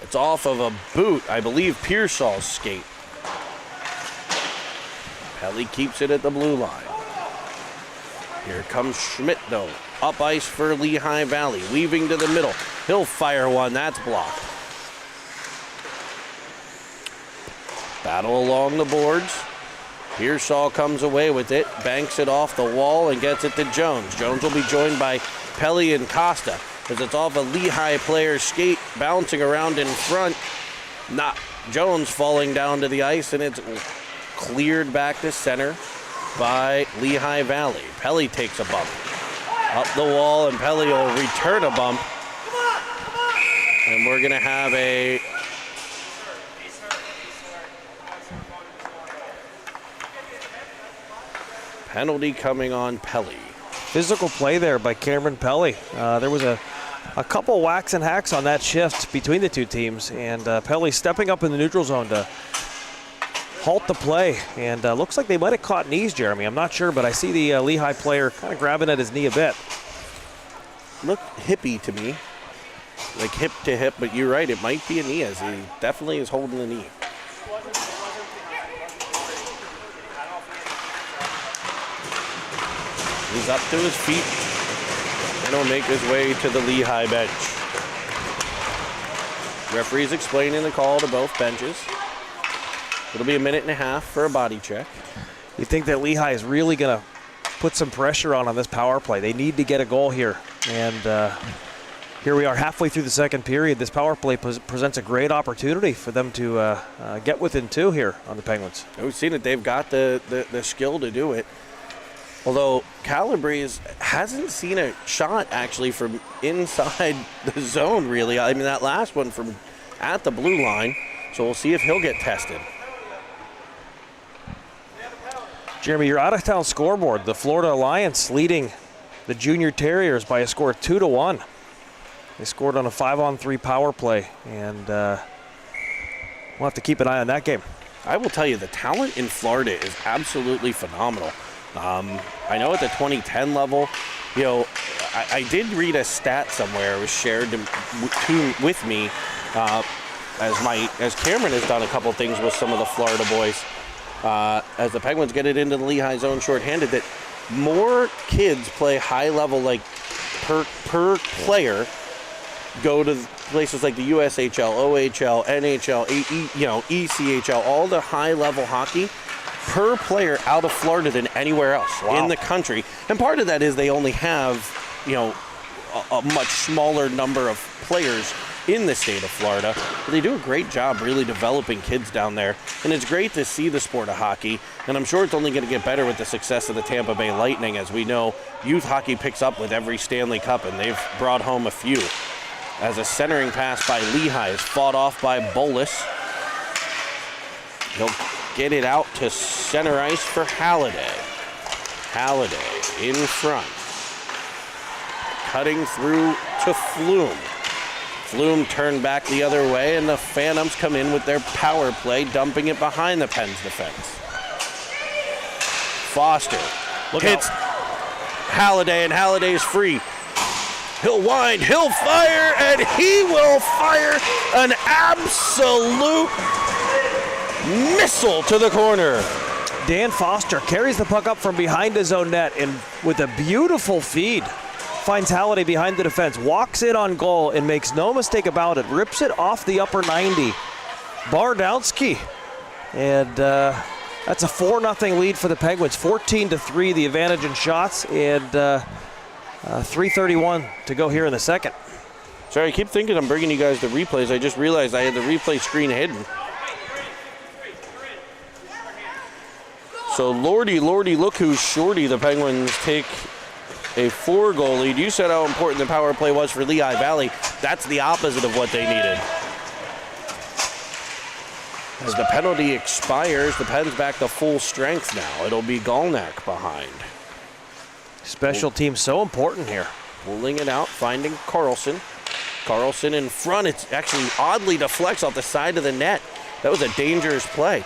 It's off of a boot, I believe Pearsall's skate. Pelly keeps it at the blue line. Here comes Schmidt though. Up ice for Lehigh Valley. Weaving to the middle. He'll fire one. That's blocked. Battle along the boards. Pearsall comes away with it, banks it off the wall, and gets it to Jones. Jones will be joined by Pelly and Costa as it's off a Lehigh player's skate, bouncing around in front. Not Jones falling down to the ice, and it's cleared back to center by Lehigh Valley. Pelly takes a bump up the wall, and Pelly will return a bump. And we're going to have a penalty coming on Pelly. Physical play there by Cameron Pelly. There was a couple whacks and hacks on that shift between the two teams, and Pelly stepping up in the neutral zone to halt the play. And looks like they might have caught knees, Jeremy. I'm not sure, but I see the Lehigh player kind of grabbing at his knee a bit. Look hippie to me, like hip to hip, but you're right, it might be a knee, as he definitely is holding the knee. He's up to his feet, and he'll make his way to the Lehigh bench. Referee's explaining the call to both benches. It'll be a minute and a half for a body check. You think that Lehigh is really going to put some pressure on this power play? They need to get a goal here. And here we are halfway through the second period. This power play presents a great opportunity for them to get within two here on the Penguins. We've seen it. They've got the skill to do it. Although Calabrese hasn't seen a shot actually from inside the zone, really. I mean, that last one from at the blue line. So we'll see if he'll get tested. Jeremy, your out-of-town scoreboard. The Florida Alliance leading the Junior Terriers by a score of 2-1. They scored on a 5-on-3 power play, and we'll have to keep an eye on that game. I will tell you, the talent in Florida is absolutely phenomenal. I know at the 2010 level, you know, I did read a stat somewhere. It was shared with me as Cameron has done a couple things with some of the Florida boys. As the Penguins get it into the Lehigh zone shorthanded, that more kids play high level, like per player, go to places like the USHL, OHL, NHL, ECHL, all the high level hockey. per player out of Florida than anywhere else in the country. And part of that is they only have, a much smaller number of players in the state of Florida. But they do a great job really developing kids down there. And it's great to see the sport of hockey. And I'm sure it's only going to get better with the success of the Tampa Bay Lightning. As we know, youth hockey picks up with every Stanley Cup, and they've brought home a few. As a centering pass by Lehigh is fought off by Bolus. He'll get it out to center ice for Halliday. Halliday in front. Cutting through to Flume. Flume turned back the other way, and the Phantoms come in with their power play, dumping it behind the Pens defense. Foster hits Halliday, and Halliday's free. He'll wind, he'll fire, and he will fire an absolute missile to the corner. Dan Foster carries the puck up from behind his own net, and with a beautiful feed, finds Halliday behind the defense, walks in on goal, and makes no mistake about it, rips it off the upper 90. Bardowski, and that's a 4-0 lead for the Penguins. 14-3, the advantage in shots, and 3:31 to go here in the second. Sorry, I keep thinking I'm bringing you guys the replays. I just realized I had the replay screen hidden. So lordy, look who's shorty. The Penguins take a 4-goal lead. You said how important the power play was for Lehigh Valley. That's the opposite of what they needed. As the penalty expires, the Pens back to full strength now. It'll be Golnack behind. Special team so important here. Pulling it out, finding Carlson. Carlson in front. It's actually oddly deflects off the side of the net. That was a dangerous play.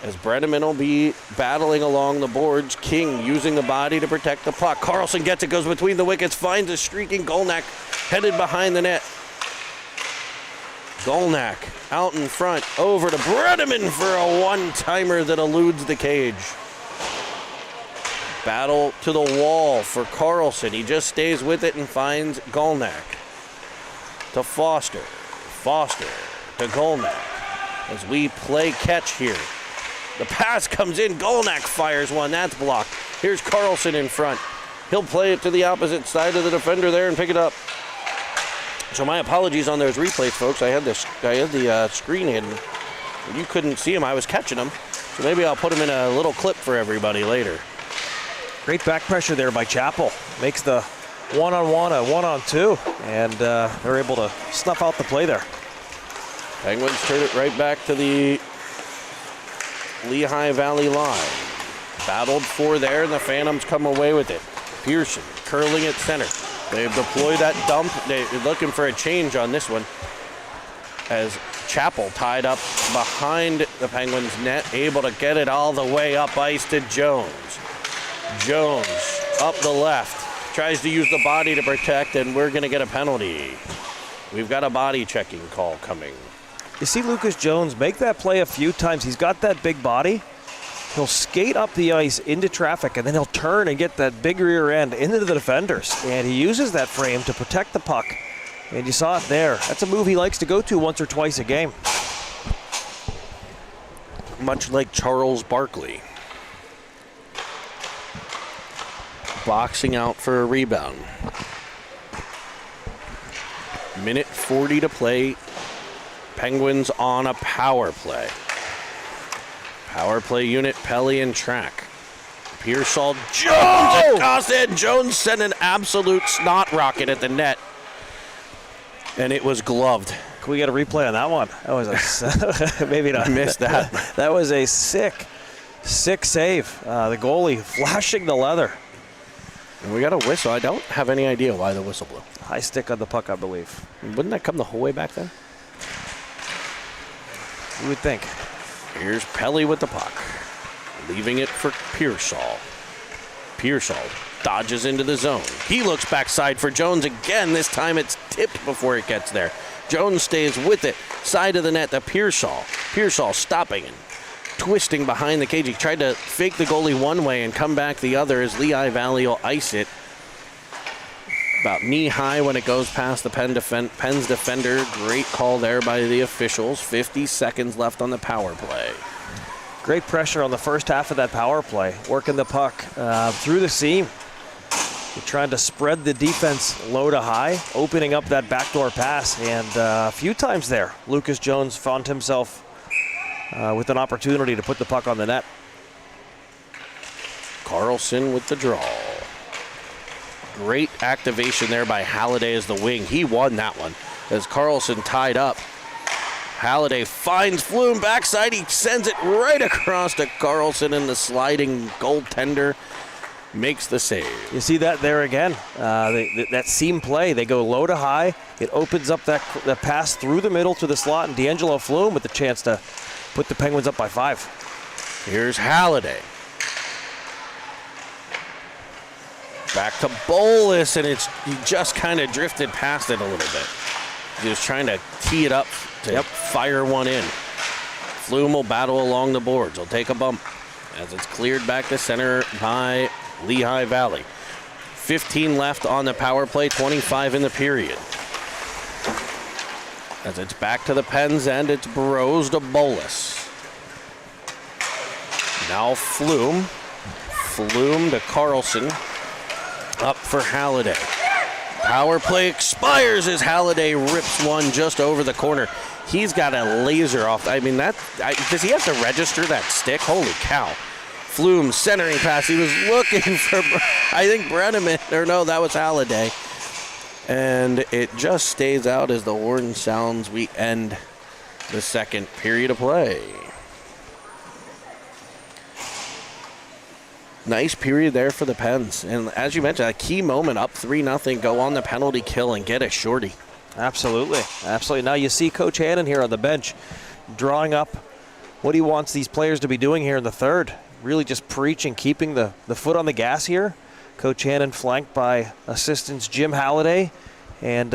As Brenneman will be battling along the boards. King using the body to protect the puck. Carlson gets it, goes between the wickets, finds a streaking Golnack headed behind the net. Golnack out in front, over to Brenneman for a one-timer that eludes the cage. Battle to the wall for Carlson. He just stays with it and finds Golnack. To Foster. Foster to Golnack. As we play catch here. The pass comes in. Golnack fires one. That's blocked. Here's Carlson in front. He'll play it to the opposite side of the defender there and pick it up. So my apologies on those replays, folks. I had the screen hidden. You couldn't see him. I was catching him. So maybe I'll put him in a little clip for everybody later. Great back pressure there by Chappell. Makes the one-on-one a one-on-two, and they're able to snuff out the play there. Penguins turn it right back to the Lehigh Valley line. Battled for there, and the Phantoms come away with it. Pearson curling at center. They've deployed that dump. They're looking for a change on this one. As Chappell tied up behind the Penguins net, able to get it all the way up ice to Jones. Jones up the left, tries to use the body to protect, and we're going to get a penalty. We've got a body checking call coming. You see Lucas Jones make that play a few times. He's got that big body. He'll skate up the ice into traffic, and then he'll turn and get that big rear end into the defenders. And he uses that frame to protect the puck. And you saw it there. That's a move he likes to go to once or twice a game. Much like Charles Barkley. Boxing out for a rebound. Minute 40 to play. Penguins on a power play. Power play unit, Pelly and Track. Pearsall, Jones across it. Jones sent an absolute snot rocket at the net. And it was gloved. Can we get a replay on that one? That was a maybe not. I missed that. That was a sick save. The goalie flashing the leather. And we got a whistle. I don't have any idea why the whistle blew. High stick on the puck, I believe. Wouldn't that come the whole way back then? You would think. Here's Pelly with the puck. Leaving it for Pearsall. Pearsall dodges into the zone. He looks backside for Jones again. This time it's tipped before it gets there. Jones stays with it. Side of the net to Pearsall. Pearsall stopping and twisting behind the cage. He tried to fake the goalie one way and come back the other as Lehigh Valley will ice it. About knee high when it goes past the Pens defender. Great call there by the officials. 50 seconds left on the power play. Great pressure on the first half of that power play, working the puck through the seam. They're trying to spread the defense low to high, opening up that backdoor pass, and a few times there, Lucas Jones found himself with an opportunity to put the puck on the net. Carlson with the draw. Great activation there by Halliday as the wing. He won that one as Carlson tied up. Halliday finds Flume backside. He sends it right across to Carlson, and the sliding goaltender makes the save. You see that there again. That seam play, they go low to high. It opens up that pass through the middle to the slot, and D'Angelo Flume with the chance to put the Penguins up by 5. Here's Halliday. Back to Bolus, and he just kind of drifted past it a little bit. He was trying to tee it up to fire one in. Flume will battle along the boards. He'll take a bump as it's cleared back to center by Lehigh Valley. 15 left on the power play, 25 in the period. As it's back to the Pens end, it's Burrows to Bolus. Now Flume. Flume to Carlson. Up for Halliday. Power play expires as Halliday rips one just over the corner. He's got a laser off. I mean, does he have to register that stick? Holy cow. Flume centering pass. He was looking for, I think, Brenneman. Or no, that was Halliday. And it just stays out as the horn sounds. We end the second period of play. Nice period there for the Pens. And as you mentioned, a key moment, up 3-0, go on the penalty kill and get a shorty. Absolutely. Absolutely. Now you see Coach Hannon here on the bench drawing up what he wants these players to be doing here in the third. Really just preaching, keeping the foot on the gas here. Coach Hannon flanked by assistants Jim Halliday and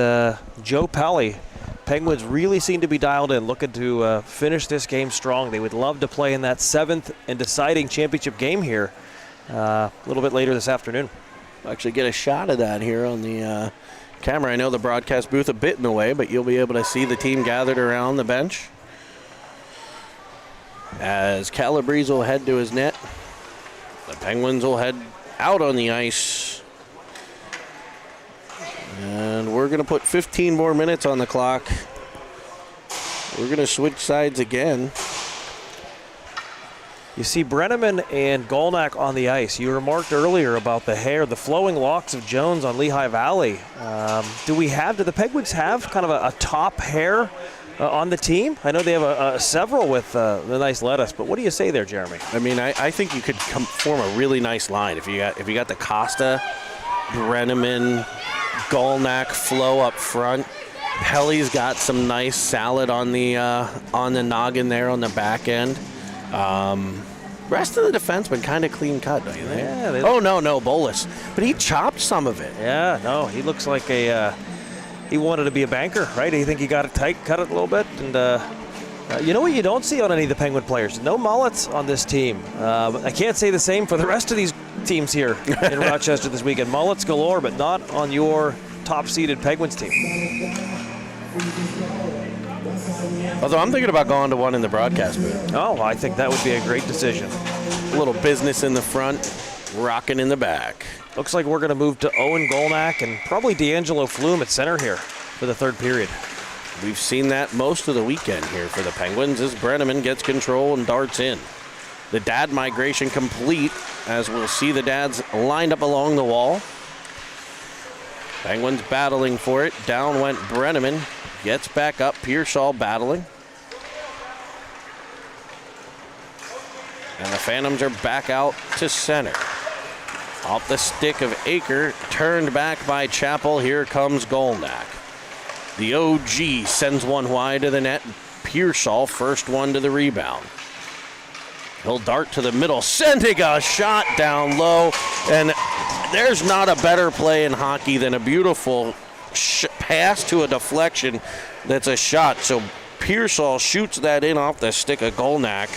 Joe Pelly. Penguins really seem to be dialed in, looking to finish this game strong. They would love to play in that 7th and deciding championship game here a little bit later this afternoon. Actually get a shot of that here on the camera. I know the broadcast booth a bit in the way, but you'll be able to see the team gathered around the bench. As Calabrese will head to his net, the Penguins will head out on the ice. And we're going to put 15 more minutes on the clock. We're going to switch sides again. You see Brenneman and Golnack on the ice. You remarked earlier about the hair, the flowing locks of Jones on Lehigh Valley. Do the Penguins have kind of a top hair on the team? I know they have several with the nice lettuce, but what do you say there, Jeremy? I mean, I think you could form a really nice line if you got the Costa, Brenneman, Golnack flow up front. Pelly's got some nice salad on the noggin there on the back end. Rest of the defensemen kind of clean cut, don't you think? Yeah. No, Bolus. But he chopped some of it. Yeah, no, he looks like he wanted to be a banker, right? You think he got it tight, cut it a little bit, and you know what you don't see on any of the Penguin players? No mullets on this team. I can't say the same for the rest of these teams here in Rochester this weekend. Mullets galore, but not on your top-seeded Penguins team. Although I'm thinking about going to one in the broadcast booth. Oh, I think that would be a great decision. A little business in the front, rocking in the back. Looks like we're going to move to Owen Golnack and probably D'Angelo Flume at center here for the third period. We've seen that most of the weekend here for the Penguins as Brenneman gets control and darts in. The dad migration complete as we'll see the dads lined up along the wall. Penguins battling for it. Down went Brenneman. Gets back up. Pearsall battling. And the Phantoms are back out to center. Off the stick of Aker. Turned back by Chappell. Here comes Golnack. The OG sends one wide to the net. Pearsall first one to the rebound. He'll dart to the middle. Sending a shot down low. And there's not a better play in hockey than a beautiful pass to a deflection that's a shot. So Pearsall shoots that in off the stick of Golnack.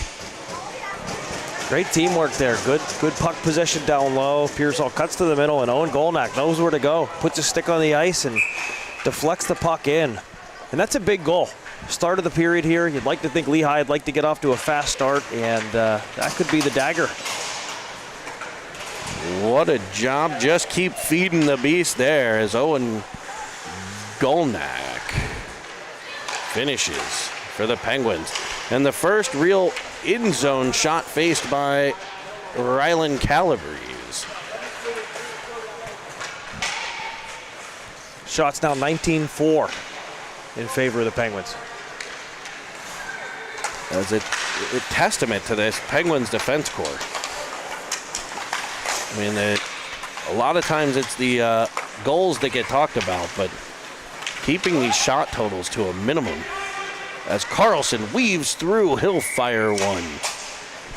Great teamwork there. Good puck possession down low. Pearsall cuts to the middle, and Owen Golnack knows where to go. Puts his stick on the ice and deflects the puck in. And that's a big goal. start of the period here. You'd like to think Lehigh would like to get off to a fast start, and that could be the dagger. What a job. Just keep feeding the beast there as Owen Golnak finishes for the Penguins. And the first real in-zone shot faced by Rylan Calabrese. Shots now 19-4 in favor of the Penguins. As a testament to this Penguins defense corps. I mean, a lot of times it's the goals that get talked about, but keeping these shot totals to a minimum. As Carlson weaves through, he'll fire one.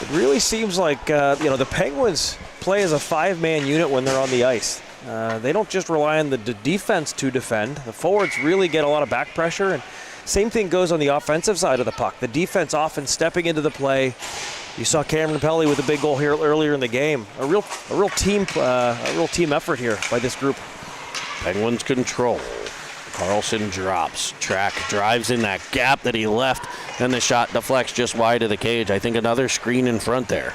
It really seems like, the Penguins play as a 5-man unit when they're on the ice. They don't just rely on the defense to defend. The forwards really get a lot of back pressure, and same thing goes on the offensive side of the puck. The defense often stepping into the play. You saw Cameron Pelly with a big goal here earlier in the game. A real team effort here by this group. Penguins control. Carlson drops. Track drives in that gap that he left, and the shot deflects just wide of the cage. I think another screen in front there.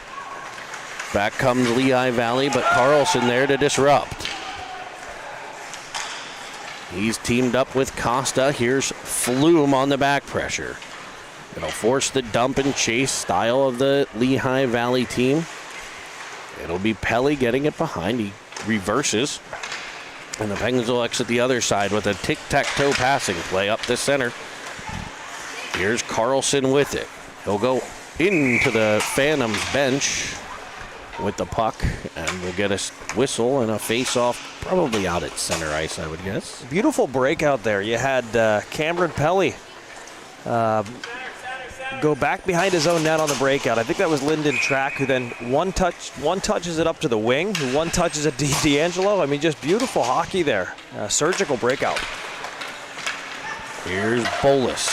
Back comes Lehigh Valley, but Carlson there to disrupt. He's teamed up with Costa. Here's Flume on the back pressure. It'll force the dump and chase style of the Lehigh Valley team. It'll be Pelly getting it behind. He reverses. And the Penguins will exit the other side with a tic-tac-toe passing play up the center. Here's Carlson with it. He'll go into the Phantoms bench with the puck, and we'll get a whistle and a face-off, probably out at center ice, I would guess. Beautiful breakout there. You had Cameron Pelly go back behind his own net on the breakout. I think that was Lyndon Track, who then one touches it up to the wing, who one touches it to D'Angelo. I mean, just beautiful hockey there. Surgical breakout. Here's Bolus.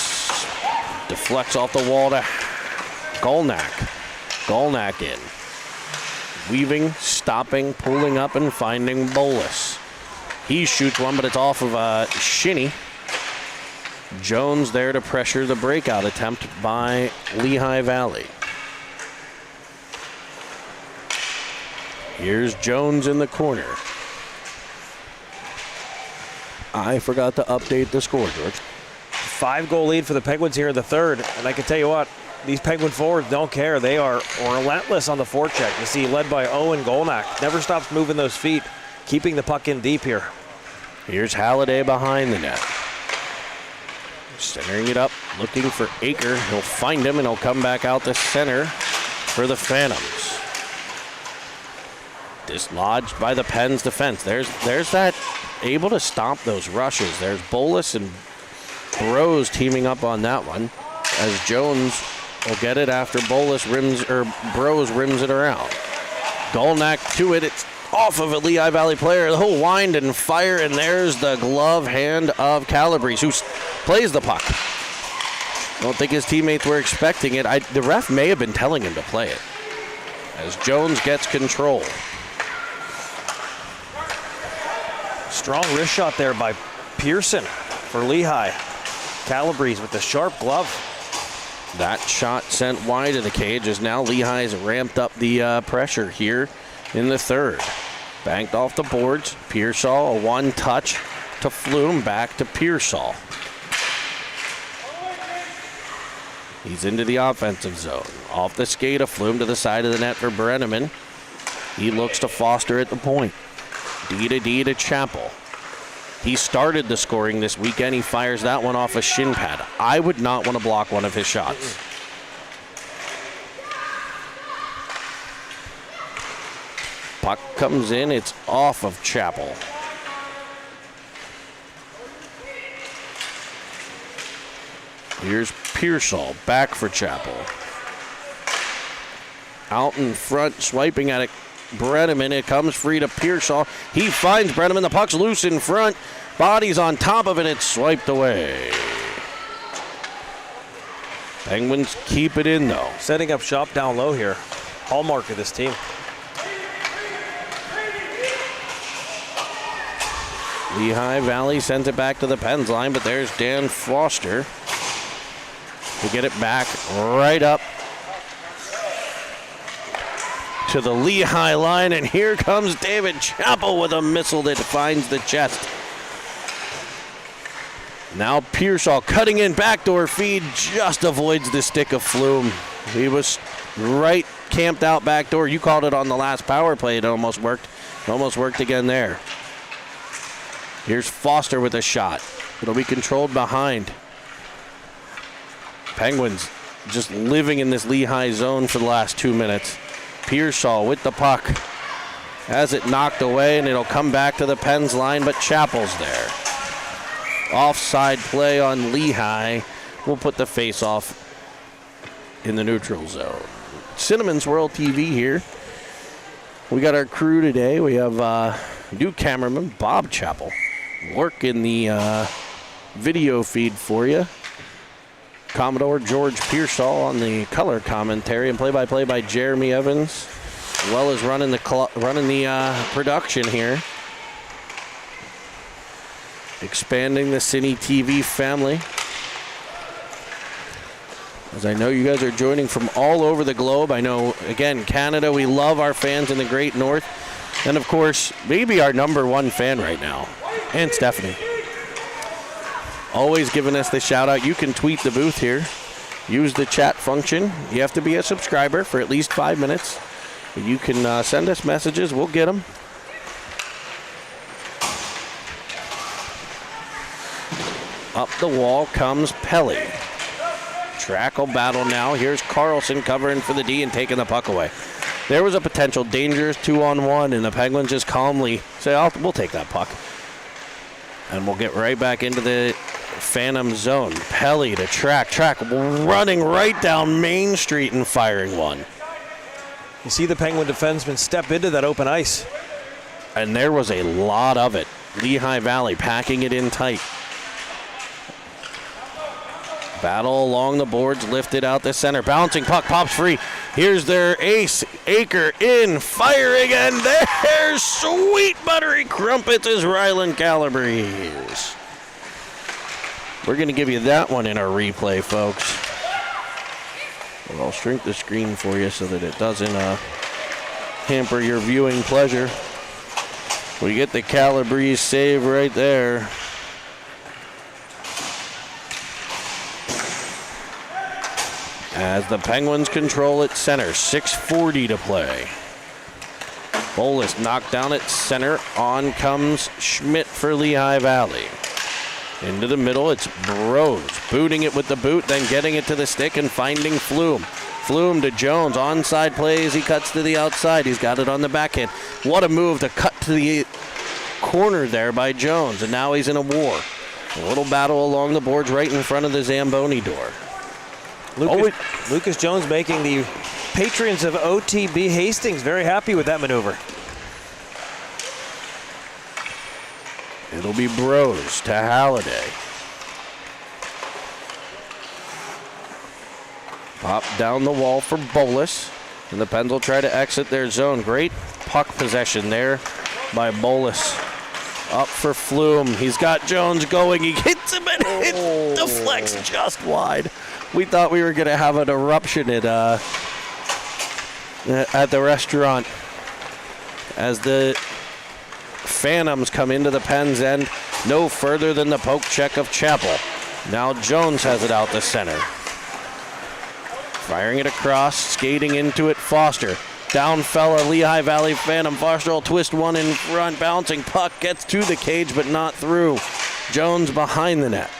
Deflects off the wall to Golnak. Golnak in. Weaving, stopping, pulling up, and finding Bolus. He shoots one, but it's off of Shinny. Jones there to pressure the breakout attempt by Lehigh Valley. Here's Jones in the corner. I forgot to update the score, George. 5-goal lead for the Penguins here in the third. And I can tell you what, these Penguin forwards don't care. They are relentless on the forecheck. You see, led by Owen Golnak. Never stops moving those feet, keeping the puck in deep here. Here's Halliday behind the net. Centering it up, looking for Aker. He'll find him, and he'll come back out the center for the Phantoms. Dislodged by the Pens defense. There's that, able to stop those rushes. There's Bolus and Bros teaming up on that one, as Jones will get it after Bros rims it around. Golnak to it. It's off of a Lehigh Valley player. He'll wind and fire, and there's the glove hand of Calabrese, who plays the puck. I don't think his teammates were expecting it. The ref may have been telling him to play it, as Jones gets control. Strong wrist shot there by Pearson for Lehigh. Calabrese with the sharp glove. That shot sent wide of the cage, as now Lehigh's ramped up the pressure here in the third. Banked off the boards. Pearsall, a one-touch to Flume, back to Pearsall. He's into the offensive zone. Off the skate of Flume to the side of the net for Brenneman. He looks to Foster at the point. D to Chappell. He started the scoring this weekend. He fires that one off a shin pad. I would not want to block one of his shots. Puck comes in. It's off of Chappell. Here's Pearsall, back for Chappell. Out in front, swiping at it. Brenneman, it comes free to Pearsall. He finds Brenneman, the puck's loose in front. Body's on top of it, it's swiped away. Penguins keep it in though. Setting up shop down low here. Hallmark of this team. Lehigh Valley sends it back to the Pens line, but there's Dan Foster. to get it back right up to the Lehigh line, and here comes David Chappell with a missile that finds the chest. Now Pearsall cutting in, backdoor feed, just avoids the stick of Flume. He was right camped out backdoor. You called it on the last power play. It almost worked. It almost worked again there. Here's Foster with a shot. It'll be controlled behind. Penguins just living in this Lehigh zone for the last 2 minutes. Pearsall with the puck. Has it knocked away, and it'll come back to the Pens line, but Chappell's there. Offside play on Lehigh. We'll put the face-off in the neutral zone. Cinnamon's World TV here. We got our crew today. We have new cameraman Bob Chappell working the video feed for you. Commodore George Pearsall on the color commentary, and play-by-play by Jeremy Evans, as well as running the production here. Expanding the Cine TV family. As I know you guys are joining from all over the globe. I know, again, Canada, we love our fans in the Great North. And, of course, maybe our #1 fan right now, and Stephanie. Always giving us the shout-out. You can tweet the booth here. Use the chat function. You have to be a subscriber for at least 5 minutes. You can send us messages. We'll get them. Up the wall comes Pelly. Trackle battle now. Here's Carlson covering for the D and taking the puck away. There was a potential dangerous 2-on-1, and the Penguins just calmly say, we'll take that puck. And we'll get right back into the Phantom zone. Pelly to track running right down Main Street and firing one. You see the Penguin defenseman step into that open ice. And there was a lot of it. Lehigh Valley packing it in tight. Battle along the boards, lifted out the center. Bouncing puck, pops free. Here's their ace, Aker in, firing, and there's sweet buttery crumpets is Ryland Calabrese. We're going to give you that one in our replay, folks. Well, I'll shrink the screen for you so that it doesn't hamper your viewing pleasure. We get the Calabrese save right there. As the Penguins control at center, 6:40 to play. Bolus knocked down at center. On comes Schmidt for Lehigh Valley. Into the middle, it's Bros. Booting it with the boot, then getting it to the stick and finding Flume. Flume to Jones. Onside plays. He cuts to the outside. He's got it on the backhand. What a move to cut to the corner there by Jones. And now he's in a war. A little battle along the boards right in front of the Zamboni door. Lucas Jones making the patrons of OTB Hastings very happy with that maneuver. It'll be Bros to Halliday. Pop down the wall for Bolus. And the Pens will try to exit their zone. Great puck possession there by Bolus. Up for Flume. He's got Jones going. He hits him and it deflects just wide. We thought we were going to have an eruption at the restaurant as the Phantoms come into the Pens end no further than the poke check of Chappell. Now Jones has it out the center. Firing it across, skating into it, Foster. Down fella, Lehigh Valley Phantom. Foster will twist one in front, bouncing puck, gets to the cage but not through. Jones behind the net.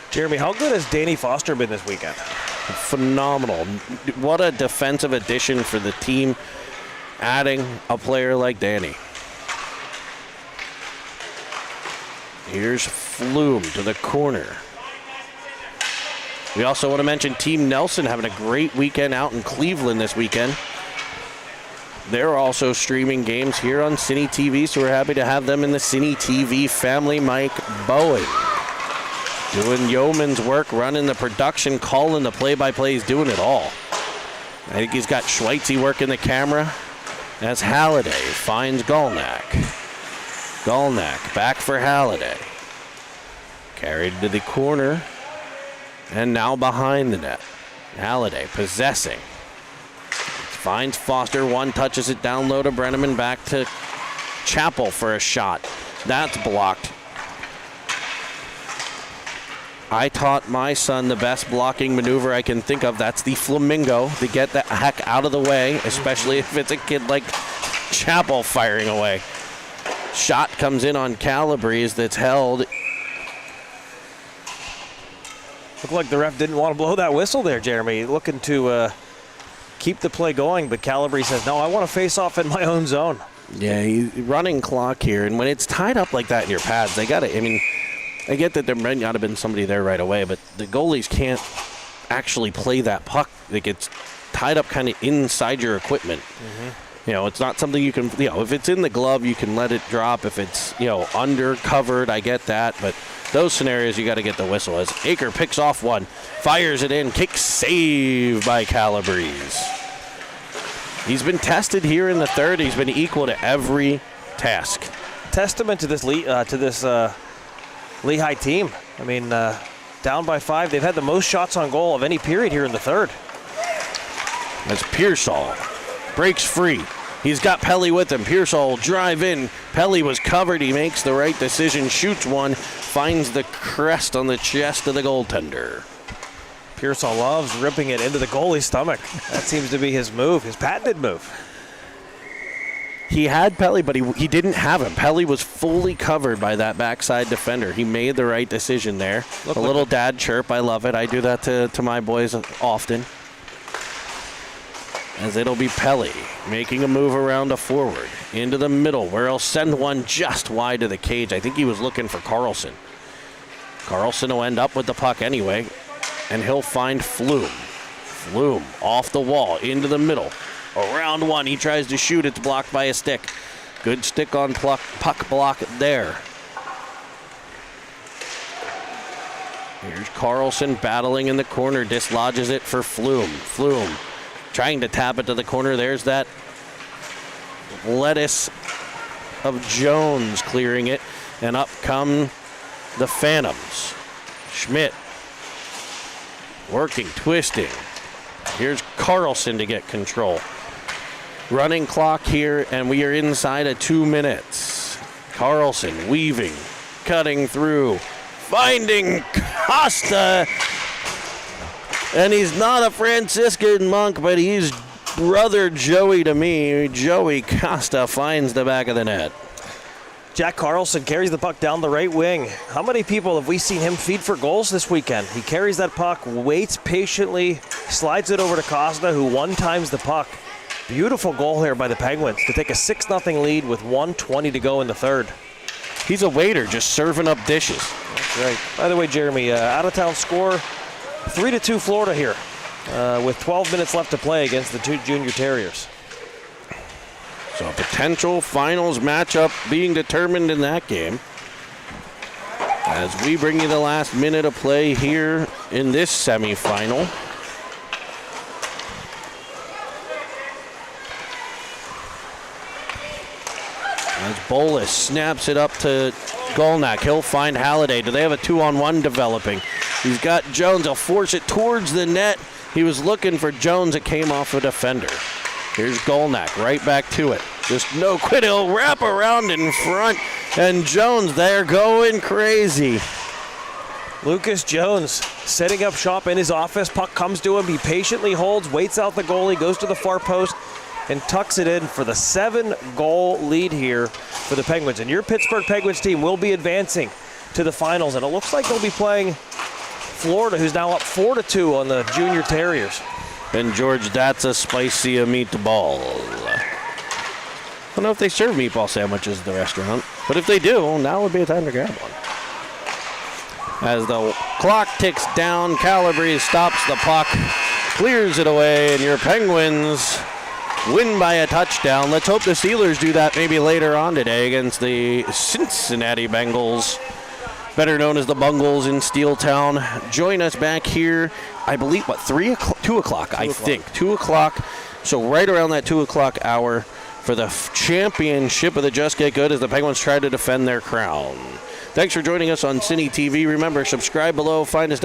Jeremy, how good has Danny Foster been this weekend? Phenomenal. What a defensive addition for the team, adding a player like Danny. Here's Flume to the corner. We also want to mention Team Nelson having a great weekend out in Cleveland this weekend. They're also streaming games here on Cine TV, so we're happy to have them in the Cine TV family. Mike Bowen doing yeoman's work, running the production, calling the play-by-plays, doing it all. I think he's got Schweitzy working the camera. As Halliday finds Golnack. Golnack back for Halliday. Carried to the corner. And now behind the net. Halliday possessing. Finds Foster. One touches it down low to Brenneman. Back to Chappell for a shot. That's blocked. I taught my son the best blocking maneuver I can think of. That's the flamingo, to get the heck out of the way, especially if it's a kid like Chappell firing away. Shot comes in on Calabrese that's held. Looked like the ref didn't want to blow that whistle there, Jeremy. Looking to keep the play going, but Calabrese says, no, I want to face off in my own zone. Yeah, running clock here, and when it's tied up like that in your pads, they got to, I mean, I get that there might not have been somebody there right away, but the goalies can't actually play that puck that gets tied up kind of inside your equipment. You know, it's not something you can, you know, if it's in the glove, you can let it drop. If it's, you know, under covered, I get that. But those scenarios, you got to get the whistle. As Aker picks off one, fires it in, kick save by Calabrese. He's been tested here in the third. He's been equal to every task. Testament to this Lehigh team. I mean, down by 5. They've had the most shots on goal of any period here in the third. As Pearsall breaks free. He's got Pelly with him. Pearsall will drive in. Pelly was covered. He makes the right decision, shoots one, finds the crest on the chest of the goaltender. Pearsall loves ripping it into the goalie's stomach. That seems to be his move, his patented move. He had Pelly, but he didn't have him. Pelly was fully covered by that backside defender. He made the right decision there. A little dad chirp. I love it. I do that to my boys often. As it'll be Pelly making a move around a forward into the middle, where he'll send one just wide of the cage. I think he was looking for Carlson. Carlson will end up with the puck anyway, and he'll find Flume. Flume off the wall into the middle. Around one, he tries to shoot. It's blocked by a stick. Good stick on puck block there. Here's Carlson battling in the corner, dislodges it for Flume. Flume trying to tap it to the corner. There's that lettuce of Jones clearing it. And up come the Phantoms. Schmidt working, twisting. Here's Carlson to get control. Running clock here, and we are inside of 2 minutes. Carlson weaving, cutting through, finding Costa. And he's not a Franciscan monk, but he's brother Joey to me. Joey Costa finds the back of the net. Jack Carlson carries the puck down the right wing. How many people have we seen him feed for goals this weekend? He carries that puck, waits patiently, slides it over to Costa, who one-times the puck. Beautiful goal here by the Penguins to take a 6-0 lead with 1:20 to go in the third. He's a waiter just serving up dishes. That's right. By the way, Jeremy, out-of-town score, 3-2 Florida here with 12 minutes left to play against the two Junior Terriers. So a potential finals matchup being determined in that game. As we bring you the last minute of play here in this semifinal. As Bolus snaps it up to Golnak. He'll find Halliday. Do they have a 2-on-1 developing? He's got Jones. He'll force it towards the net. He was looking for Jones. It came off a defender. Here's Golnak right back to it. Just no quit. He'll wrap around in front. And Jones there going crazy. Lucas Jones setting up shop in his office. Puck comes to him. He patiently holds, waits out the goalie, goes to the far post, and tucks it in for the 7-goal lead here for the Penguins. And your Pittsburgh Penguins team will be advancing to the finals. And it looks like they'll be playing Florida, who's now up 4-2 on the Junior Terriers. And George, that's a spicy meatball. I don't know if they serve meatball sandwiches at the restaurant, but if they do, now would be a time to grab one. As the clock ticks down, Calabrese stops the puck, clears it away, and your Penguins win by a touchdown. Let's hope the Steelers do that maybe later on today against the Cincinnati Bengals, better known as the Bungles in Steeltown. Join us back here, I believe, 2 o'clock, I think. 2 o'clock, so right around that 2 o'clock hour for the championship of the Just Get Good as the Penguins try to defend their crown. Thanks for joining us on Cine TV. Remember, subscribe below. Find us